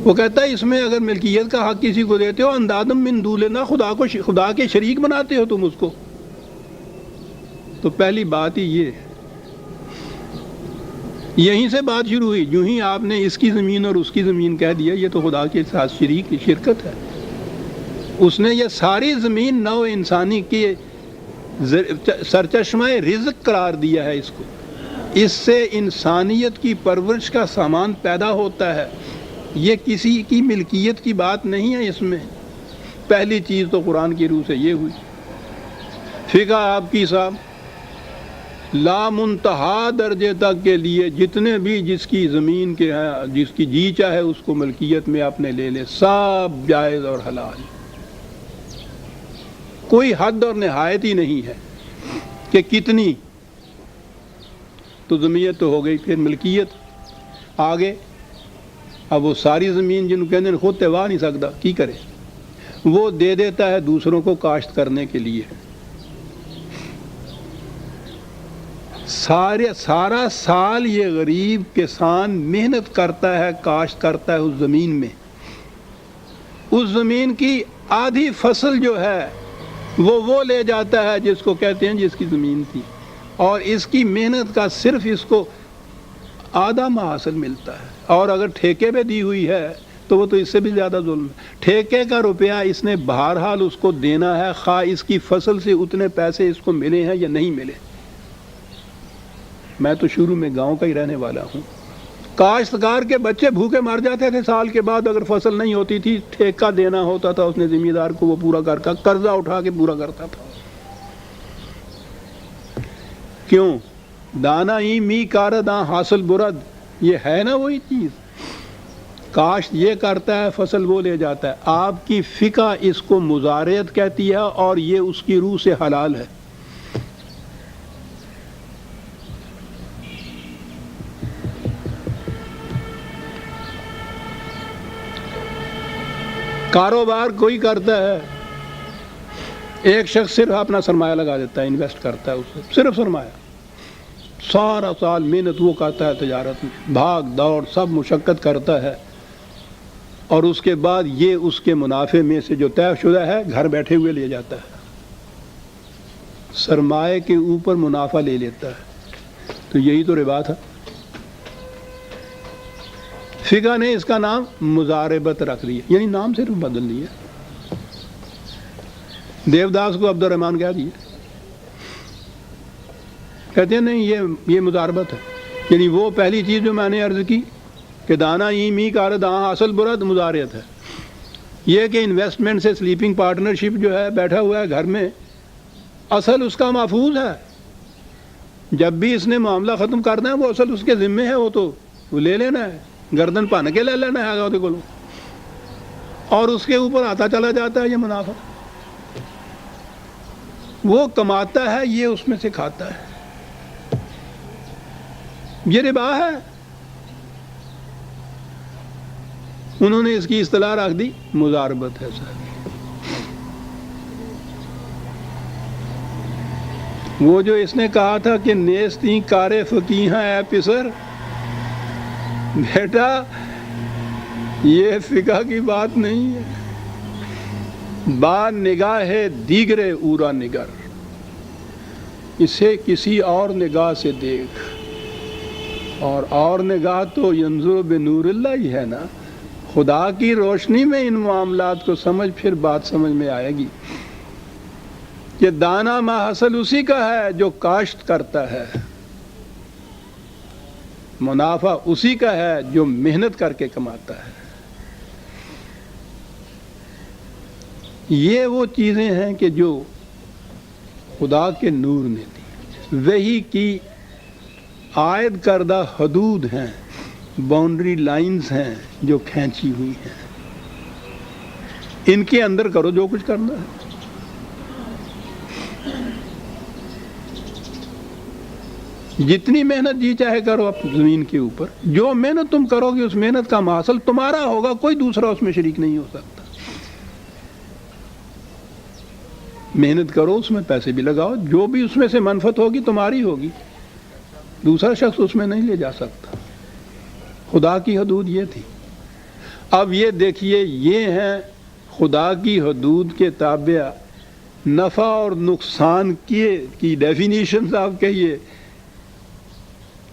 وہ کہتا ہے اس میں اگر ملکیت کا حق کسی کو دیتے ہو اندادم من دولنا، خدا کے شریک بناتے ہو تم اس کو. تو پہلی بات ہی یہ، یہیں سے بات شروع ہوئی. جو ہی آپ نے اس کی زمین اور اس کی زمین کہہ دیا، یہ تو خدا کے ساتھ شرکت ہے. اس نے یہ ساری زمین نو انسانی کے سرچشمہ رزق قرار دیا ہے اس کو. اس سے انسانیت کی پرورش کا سامان پیدا ہوتا ہے. یہ کسی کی ملکیت کی بات نہیں ہے اس میں. پہلی چیز تو قرآن کی روح سے یہ ہوئی. فقہ آپ کی صاحب لا منتہا درجے تک کے لیے جتنے بھی جس کی زمین کے ہیں، جس کی جی چاہے اس کو ملکیت میں اپنے لے لے، سب جائز اور حلال. کوئی حد اور نہایت ہی نہیں ہے کہ کتنی. تو زمینت تو ہو گئی، پھر ملکیت آگے. اب وہ ساری زمین جن کو کہتے ہیں خود توا نہیں سکتا، کی کرے؟ وہ دے دیتا ہے دوسروں کو کاشت کرنے کے لیے. سارا سال یہ غریب کسان محنت کرتا ہے، کاشت کرتا ہے اس زمین میں. اس زمین کی آدھی فصل جو ہے وہ لے جاتا ہے جس کو کہتے ہیں جس کی زمین تھی، اور اس کی محنت کا صرف اس کو آدھا محاصل ملتا ہے. اور اگر ٹھیکے پہ دی ہوئی ہے تو وہ تو اس سے بھی زیادہ ظلم ہے. ٹھیکے کا روپیہ اس نے بہرحال اس کو دینا ہے، خواہ اس کی فصل سے اتنے پیسے اس کو ملے ہیں یا نہیں ملے. میں تو شروع میں گاؤں کا ہی رہنے والا ہوں. کاشتکار کے بچے بھوکے مر جاتے تھے سال کے بعد اگر فصل نہیں ہوتی تھی. ٹھیکہ دینا ہوتا تھا اس نے ذمہ دار کو، وہ پورا کر قرضہ اٹھا کے پورا کرتا تھا. کیوں؟ دانا ہی می کارداں حاصل برد. یہ ہے نا وہی چیز. کاشت یہ کرتا ہے، فصل وہ لے جاتا ہے. آپ کی فقہ اس کو مزارعت کہتی ہے اور یہ اس کی روح سے حلال ہے. کاروبار کوئی کرتا ہے، ایک شخص صرف اپنا سرمایہ لگا دیتا ہے، انویسٹ کرتا ہے اس سے صرف سرمایہ. سارا سال محنت وہ کرتا ہے تجارت میں، بھاگ دوڑ سب مشقت کرتا ہے، اور اس کے بعد یہ اس کے منافع میں سے جو طے شدہ ہے گھر بیٹھے ہوئے لے جاتا ہے. سرمایہ کے اوپر منافع لے لیتا ہے. تو یہی تو ربا تھا. فقہ نے اس کا نام مزاربت رکھ لیا، یعنی نام صرف بدل لیا. دیوداس کو عبد الرحمن کہہ دیا. کہتے ہیں نہیں یہ مزاربت ہے. یعنی وہ پہلی چیز جو میں نے عرض کی کہ دانا ای می کار داں اصل برد مزارعت ہے. یہ کہ انویسٹمنٹ سے سلیپنگ پارٹنرشپ جو ہے بیٹھا ہوا ہے گھر میں، اصل اس کا محفوظ ہے. جب بھی اس نے معاملہ ختم کرنا ہے وہ اصل اس کے ذمے ہے، وہ لے لینا ہے، گردن پن کے لے لینا ہے وہ کو، اور اس کے اوپر آتا چلا جاتا ہے یہ منافع. وہ کماتا ہے، یہ اس میں سے کھاتا ہے. یہ ربا ہے. انہوں نے اس کی اصطلاح رکھ دی مزاربت ہے. وہ جو اس نے کہا تھا کہ نیستی کار فقیہاں اے پسر، بیٹا یہ فقہ کی بات نہیں ہے. با نگاہ دیگر اورا نگر، اسے کسی اور نگاہ سے دیکھ. اور نگاہ تو ینظر بنور اللہ ہی ہے نا. خدا کی روشنی میں ان معاملات کو سمجھ، پھر بات سمجھ میں آئے گی کہ دانا ما حاصل اسی کا ہے جو کاشت کرتا ہے، منافع اسی کا ہے جو محنت کر کے کماتا ہے. یہ وہ چیزیں ہیں کہ جو خدا کے نور نے دی، وہی کی عائد کردہ حدود ہیں، باؤنڈری لائنز ہیں جو کھینچی ہوئی ہیں. ان کے اندر کرو جو کچھ کرنا ہے. جتنی محنت جی چاہے کرو اپنی زمین کے اوپر، جو محنت تم کرو گے اس محنت کا حاصل تمہارا ہوگا، کوئی دوسرا اس میں شریک نہیں ہو سکتا. محنت کرو، اس میں پیسے بھی لگاؤ، جو بھی اس میں سے منفعت ہوگی تمہاری ہوگی، دوسرا شخص اس میں نہیں لے جا سکتا. خدا کی حدود یہ تھی. اب یہ دیکھیے، یہ ہیں خدا کی حدود کے تابع نفع اور نقصان کی ڈیفینیشنز آپ کہیے،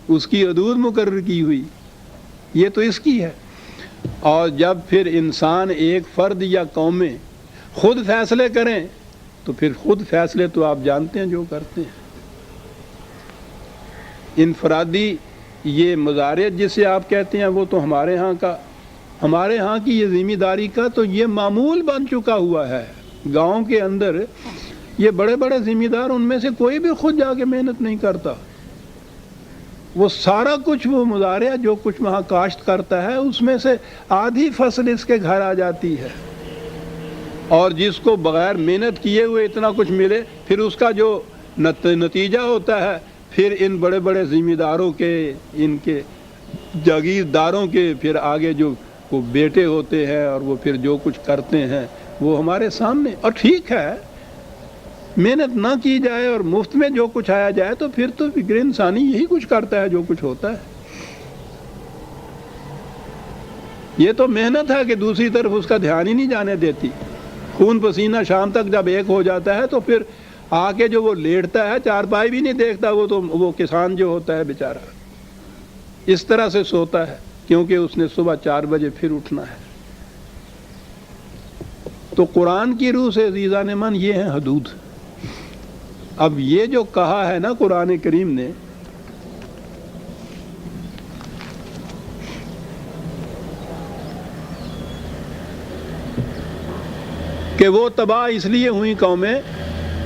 اس کی حدود مقرر کی ہوئی، یہ تو اس کی ہے. اور جب پھر انسان ایک فرد یا قومیں خود فیصلے کریں تو پھر خود فیصلے تو آپ جانتے ہیں جو کرتے ہیں. انفرادی یہ مزارعت جسے آپ کہتے ہیں، وہ تو ہمارے ہاں کی یہ ذمہ داری کا تو یہ معمول بن چکا ہوا ہے. گاؤں کے اندر یہ بڑے بڑے ذمہ دار، ان میں سے کوئی بھی خود جا کے محنت نہیں کرتا. وہ سارا کچھ وہ مزارع جو کچھ وہاں کاشت کرتا ہے، اس میں سے آدھی فصل اس کے گھر آ جاتی ہے. اور جس کو بغیر محنت کیے ہوئے اتنا کچھ ملے، پھر اس کا جو نتیجہ ہوتا ہے، پھر ان بڑے بڑے ذمہ داروں کے، ان کے جاگیرداروں کے پھر آگے جو وہ بیٹے ہوتے ہیں، اور وہ پھر جو کچھ کرتے ہیں وہ ہمارے سامنے. اور ٹھیک ہے، محنت نہ کی جائے اور مفت میں جو کچھ آیا جائے تو پھر تو فکر انسانی یہی کچھ کرتا ہے جو کچھ ہوتا ہے. یہ تو محنت ہے کہ دوسری طرف اس کا دھیان ہی نہیں جانے دیتی. خون پسینہ شام تک جب ایک ہو جاتا ہے تو پھر آ کے جو وہ لیٹتا ہے، چارپائی بھی نہیں دیکھتا. وہ کسان جو ہوتا ہے بیچارہ اس طرح سے سوتا ہے، کیونکہ اس نے صبح 4 بجے پھر اٹھنا ہے. تو قرآن کی روح سے عزیزان من یہ ہیں حدود. اب یہ جو کہا ہے نا قرآن کریم نے، کہ وہ تباہ اس لیے ہوئی قومیں،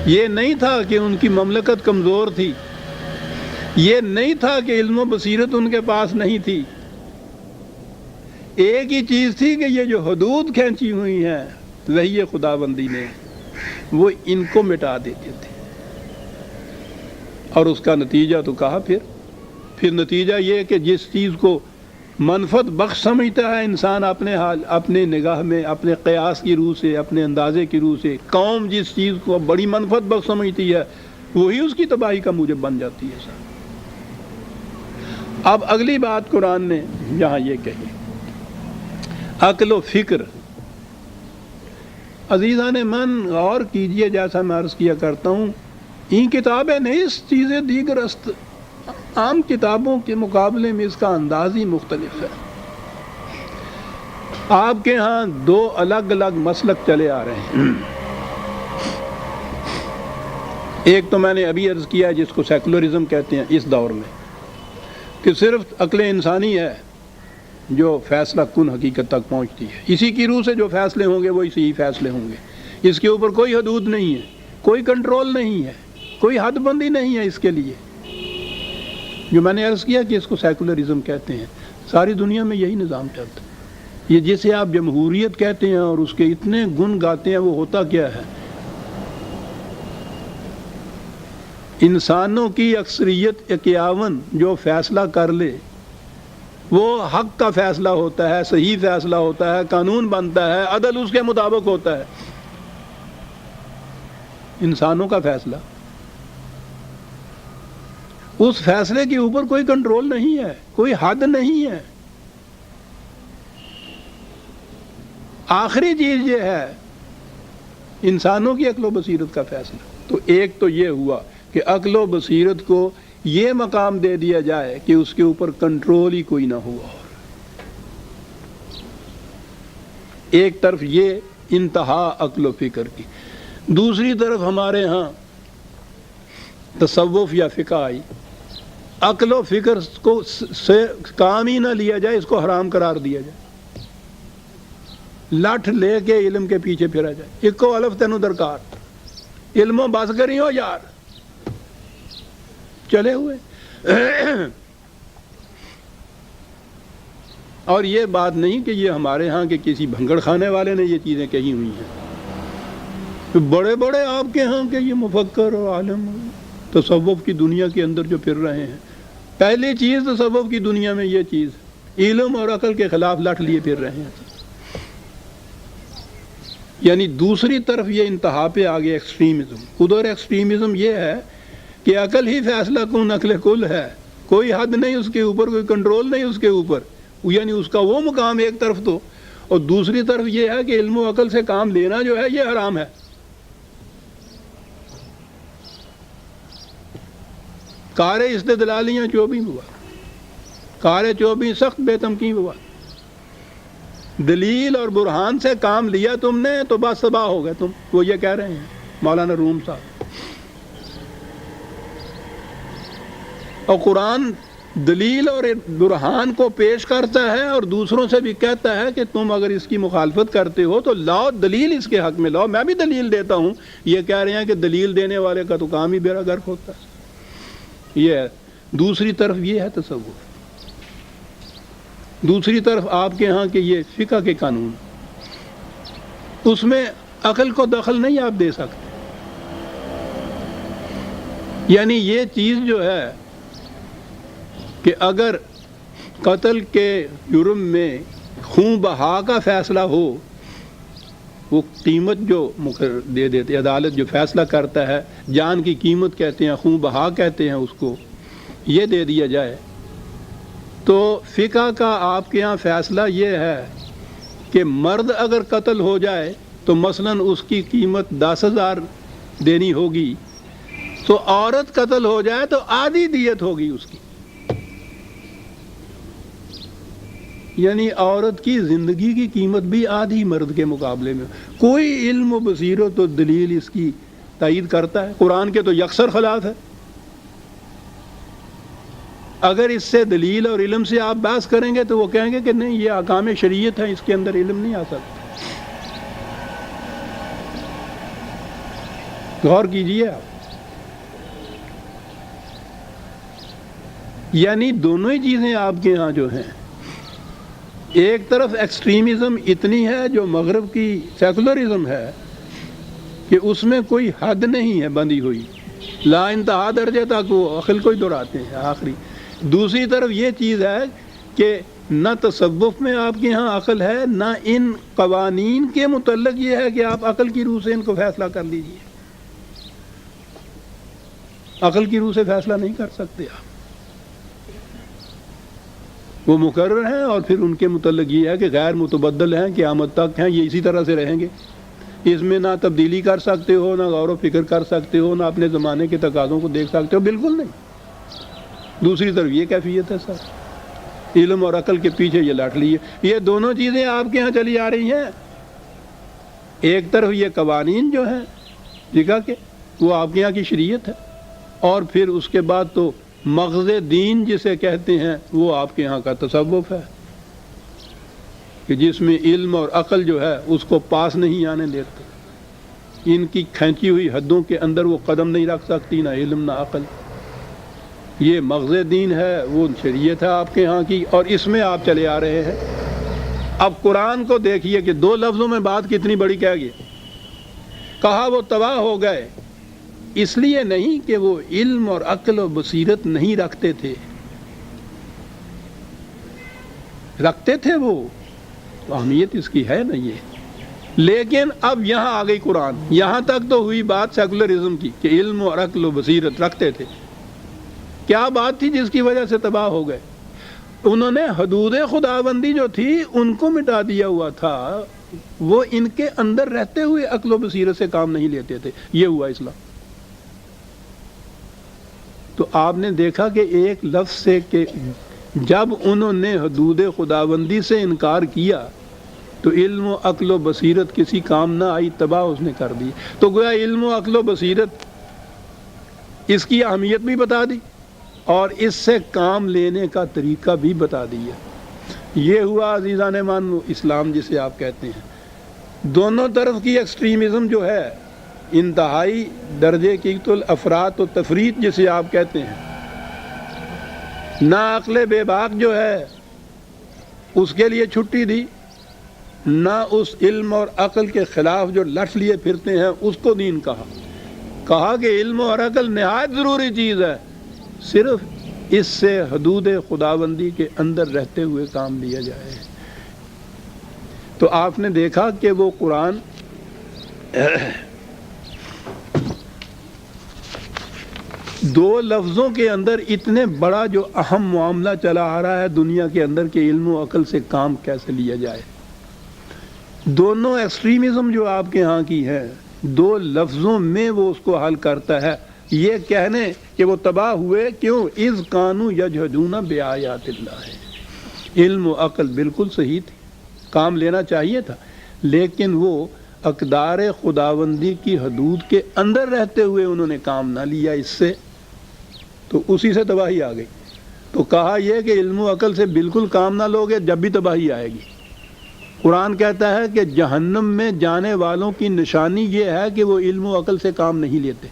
یہ نہیں تھا کہ ان کی مملکت کمزور تھی، یہ نہیں تھا کہ علم و بصیرت ان کے پاس نہیں تھی. ایک ہی چیز تھی کہ یہ جو حدود کھینچی ہوئی ہیں، وہی خدا بندی نے وہ ان کو مٹا دیتے تھے. اور اس کا نتیجہ تو کہا پھر نتیجہ یہ کہ جس چیز کو منفعت بخش سمجھتا ہے انسان اپنے نگاہ میں، اپنے قیاس کی روح سے، اپنے اندازے کی روح سے، قوم جس چیز کو بڑی منفعت بخش سمجھتی ہے وہی اس کی تباہی کا موجب بن جاتی ہے. اب اگلی بات قرآن نے یہاں یہ کہی، عقل و فکر. عزیزان من غور کیجئے، جیسا میں عرض کیا کرتا ہوں، این کتابیں نہیں اس چیزیں دیگر است. عام کتابوں کے مقابلے میں اس کا انداز ہی مختلف ہے. آپ کے ہاں 2 الگ الگ مسلک چلے آ رہے ہیں. ایک تو میں نے ابھی عرض کیا ہے، جس کو سیکولرزم کہتے ہیں اس دور میں، کہ صرف عقل انسانی ہے جو فیصلہ کن حقیقت تک پہنچتی ہے. اسی کی روح سے جو فیصلے ہوں گے وہ اسی ہی فیصلے ہوں گے. اس کے اوپر کوئی حدود نہیں ہے، کوئی کنٹرول نہیں ہے، کوئی حد بندی نہیں ہے اس کے لیے. جو میں نے عرض کیا کہ اس کو سیکولرزم کہتے ہیں. ساری دنیا میں یہی نظام چلتا ہے. یہ جسے آپ جمہوریت کہتے ہیں اور اس کے اتنے گن گاتے ہیں، وہ ہوتا کیا ہے؟ انسانوں کی اکثریت 51 جو فیصلہ کر لے وہ حق کا فیصلہ ہوتا ہے، صحیح فیصلہ ہوتا ہے، قانون بنتا ہے، عدل اس کے مطابق ہوتا ہے. انسانوں کا فیصلہ، اس فیصلے کے اوپر کوئی کنٹرول نہیں ہے، کوئی حد نہیں ہے. آخری چیز یہ ہے انسانوں کی عقل و بصیرت کا فیصلہ. تو ایک تو یہ ہوا کہ عقل و بصیرت کو یہ مقام دے دیا جائے کہ اس کے اوپر کنٹرول ہی کوئی نہ ہوا. ایک طرف یہ انتہا عقل و فکر کی، دوسری طرف ہمارے ہاں تصوف یا فقہ آئی. عقل و فکر کو سے کام ہی نہ لیا جائے، اس کو حرام قرار دیا جائے، لٹھ لے کے علم کے پیچھے پھرا جائے. ایک کو الف تینو درکار علموں بس کری ہو یار چلے ہوئے. اور یہ بات نہیں کہ یہ ہمارے ہاں کے کسی بھنگڑ خانے والے نے یہ چیزیں کہی ہوئی ہیں. بڑے بڑے آپ کے ہاں کے یہ مفکر اور عالم تصوف کی دنیا کے اندر جو پھر رہے ہیں، پہلی چیز تصوف کی دنیا میں یہ چیز علم اور عقل کے خلاف لٹ لیے پھر رہے ہیں. یعنی دوسری طرف یہ انتہا پہ آگے ایکسٹریمزم. ادھر ایکسٹریمزم یہ ہے کہ عقل ہی فیصلہ کن عقل کل ہے، کوئی حد نہیں اس کے اوپر، کوئی کنٹرول نہیں اس کے اوپر، یعنی اس کا وہ مقام ایک طرف تو، اور دوسری طرف یہ ہے کہ علم و عقل سے کام لینا جو ہے یہ حرام ہے. کار استدلالیاں 24 ہوا، کار 24 سخت بے تمکین ہوا. دلیل اور برہان سے کام لیا تم نے تو بس تباہ ہو گئے تم. وہ یہ کہہ رہے ہیں مولانا روم صاحب. اور قرآن دلیل اور برہان کو پیش کرتا ہے اور دوسروں سے بھی کہتا ہے کہ تم اگر اس کی مخالفت کرتے ہو تو لاؤ دلیل اس کے حق میں لاؤ. میں بھی دلیل دیتا ہوں. یہ کہہ رہے ہیں کہ دلیل دینے والے کا تو کام ہی بیڑا غرق ہوتا ہے. یہ ہے. دوسری طرف یہ ہے تصوف. دوسری طرف آپ کے ہاں کہ یہ فقہ کے قانون، اس میں عقل کو دخل نہیں آپ دے سکتے. یعنی یہ چیز جو ہے کہ اگر قتل کے جرم میں خون بہا کا فیصلہ ہو، وہ قیمت جو دے دیتے عدالت جو فیصلہ کرتا ہے، جان کی قیمت کہتے ہیں، خون بہا کہتے ہیں اس کو، یہ دے دیا جائے تو فقہ کا آپ کے ہاں فیصلہ یہ ہے کہ مرد اگر قتل ہو جائے تو مثلا اس کی قیمت 10,000 دینی ہوگی، تو عورت قتل ہو جائے تو آدھی دیت ہوگی اس کی. یعنی عورت کی زندگی کی قیمت بھی آدھی مرد کے مقابلے میں. کوئی علم و بصیرت و دلیل اس کی تائید کرتا ہے؟ قرآن کے تو یکسر خلاف ہے. اگر اس سے دلیل اور علم سے آپ بحث کریں گے تو وہ کہیں گے کہ نہیں یہ احکام شریعت ہے، اس کے اندر علم نہیں آ سکتا. غور کیجئے آپ. یعنی دونوں ہی چیزیں آپ کے ہاں جو ہیں، ایک طرف ایکسٹریمزم اتنی ہے جو مغرب کی سیکولرزم ہے کہ اس میں کوئی حد نہیں ہے بندی ہوئی، لا انتہا درجے تک وہ عقل کو ہی دہراتے ہیں آخری. دوسری طرف یہ چیز ہے کہ نہ تصوف میں آپ کے ہاں عقل ہے، نہ ان قوانین کے متعلق یہ ہے کہ آپ عقل کی روح سے ان کو فیصلہ کر لیجئے. عقل کی روح سے فیصلہ نہیں کر سکتے آپ. وہ مقرر ہیں اور پھر ان کے متعلق یہ ہے کہ غیر متبدل ہیں، قیامت تک ہیں، یہ اسی طرح سے رہیں گے. اس میں نہ تبدیلی کر سکتے ہو، نہ غور و فکر کر سکتے ہو، نہ اپنے زمانے کے تقاضوں کو دیکھ سکتے ہو، بالکل نہیں. دوسری طرف یہ کیفیت ہے سر، علم اور عقل کے پیچھے یہ لاٹ لیے. یہ دونوں چیزیں آپ کے ہاں چلی آ رہی ہیں. ایک طرف یہ قوانین جو ہیں فقہ کے، وہ آپ کے ہاں کی شریعت ہے، اور پھر اس کے بعد تو مغز دین جسے کہتے ہیں وہ آپ کے ہاں کا تصوف ہے کہ جس میں علم اور عقل جو ہے اس کو پاس نہیں آنے دیتے. ان کی کھینچی ہوئی حدوں کے اندر وہ قدم نہیں رکھ سکتی، نہ علم نہ عقل. یہ مغز دین ہے، وہ شریعت ہے آپ کے ہاں کی، اور اس میں آپ چلے آ رہے ہیں. اب قرآن کو دیکھیے کہ 2 لفظوں میں بات کتنی بڑی کہہ گیا. کہا وہ تباہ ہو گئے، اس لیے نہیں کہ وہ علم اور عقل و بصیرت نہیں رکھتے تھے، رکھتے تھے وہ، تو اہمیت اس کی ہے نا یہ. لیکن اب یہاں آ گئی قرآن. یہاں تک تو ہوئی بات سیکولرزم کی کہ علم اور عقل و بصیرت رکھتے تھے. کیا بات تھی جس کی وجہ سے تباہ ہو گئے؟ انہوں نے حدود خداوندی جو تھی ان کو مٹا دیا ہوا تھا. وہ ان کے اندر رہتے ہوئے عقل و بصیرت سے کام نہیں لیتے تھے. یہ ہوا اسلام. تو آپ نے دیکھا کہ ایک لفظ سے کہ جب انہوں نے حدود خداوندی سے انکار کیا تو علم و عقل و بصیرت کسی کام نہ آئی، تباہ اس نے کر دی. تو گویا علم و عقل و بصیرت اس کی اہمیت بھی بتا دی اور اس سے کام لینے کا طریقہ بھی بتا دیا. یہ ہوا عزیزان مان اسلام جسے آپ کہتے ہیں. دونوں طرف کی ایکسٹریمزم جو ہے، انتہائی درجے کی تو افراط و تفریط جسے آپ کہتے ہیں، نہ عقل بے باک جو ہے اس کے لیے چھٹی دی، نہ اس علم اور عقل کے خلاف جو لٹ لیے پھرتے ہیں اس کو دین کہا کہ علم اور عقل نہایت ضروری چیز ہے، صرف اس سے حدود خداوندی کے اندر رہتے ہوئے کام لیا جائے. تو آپ نے دیکھا کہ وہ قرآن دو لفظوں کے اندر اتنے بڑا جو اہم معاملہ چلا آ رہا ہے دنیا کے اندر کہ علم و عقل سے کام کیسے لیا جائے. دونوں ایکسٹریمزم جو آپ کے ہاں کی ہے، دو لفظوں میں وہ اس کو حل کرتا ہے. یہ کہنے کہ وہ تباہ ہوئے کیوں؟ اذ کانوا یجحدون بآیات اللہ. علم و عقل بالکل صحیح تھی، کام لینا چاہیے تھا، لیکن وہ اقدار خداوندی کی حدود کے اندر رہتے ہوئے انہوں نے کام نہ لیا اس سے، تو اسی سے تباہی آ گئی. تو کہا یہ کہ علم و عقل سے بالکل کام نہ لوگے جب بھی تباہی آئے گی. قرآن کہتا ہے کہ جہنم میں جانے والوں کی نشانی یہ ہے کہ وہ علم و عقل سے کام نہیں لیتے.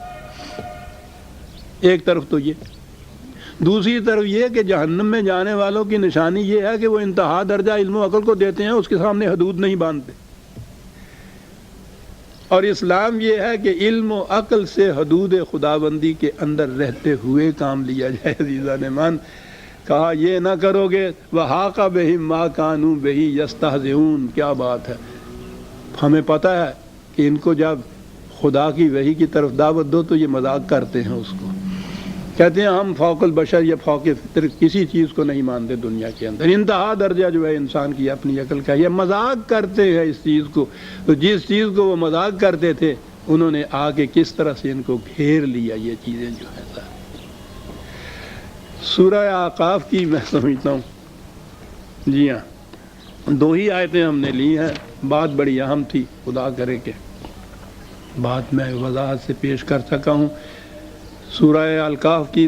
ایک طرف تو یہ، دوسری طرف یہ کہ جہنم میں جانے والوں کی نشانی یہ ہے کہ وہ انتہا درجہ علم و عقل کو دیتے ہیں، اس کے سامنے حدود نہیں باندھتے. اور اسلام یہ ہے کہ علم و عقل سے حدود خداوندی کے اندر رہتے ہوئے کام لیا جائے. عزیزان مان کہا یہ نہ کرو گے وَحَاقَ بِهِم مَا كَانُوا بِهِ يَسْتَهْزِئُونَ. کیا بات ہے. ہمیں پتہ ہے کہ ان کو جب خدا کی وحی کی طرف دعوت دو تو یہ مذاق کرتے ہیں، اس کو کہتے ہیں ہم فوق البشر یا فوق فطر کسی چیز کو نہیں مانتے دنیا کے اندر. انتہا درجہ جو ہے انسان کی اپنی عقل کا، یہ مذاق کرتے ہیں اس چیز کو. تو جس چیز کو وہ مذاق کرتے تھے انہوں نے آ کے کس طرح سے ان کو گھیر لیا. یہ چیزیں جو ہے سورہ اعقاف کی میں سمجھتا ہوں، جی ہاں 2 ہی آیتیں ہم نے لی ہیں. بات بڑی اہم تھی، خدا کرے کہ بات میں وضاحت سے پیش کر سکا ہوں. سورہ اعقاف کی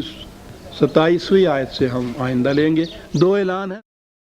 27ویں آیت سے ہم آئندہ لیں گے. 2 اعلان ہیں.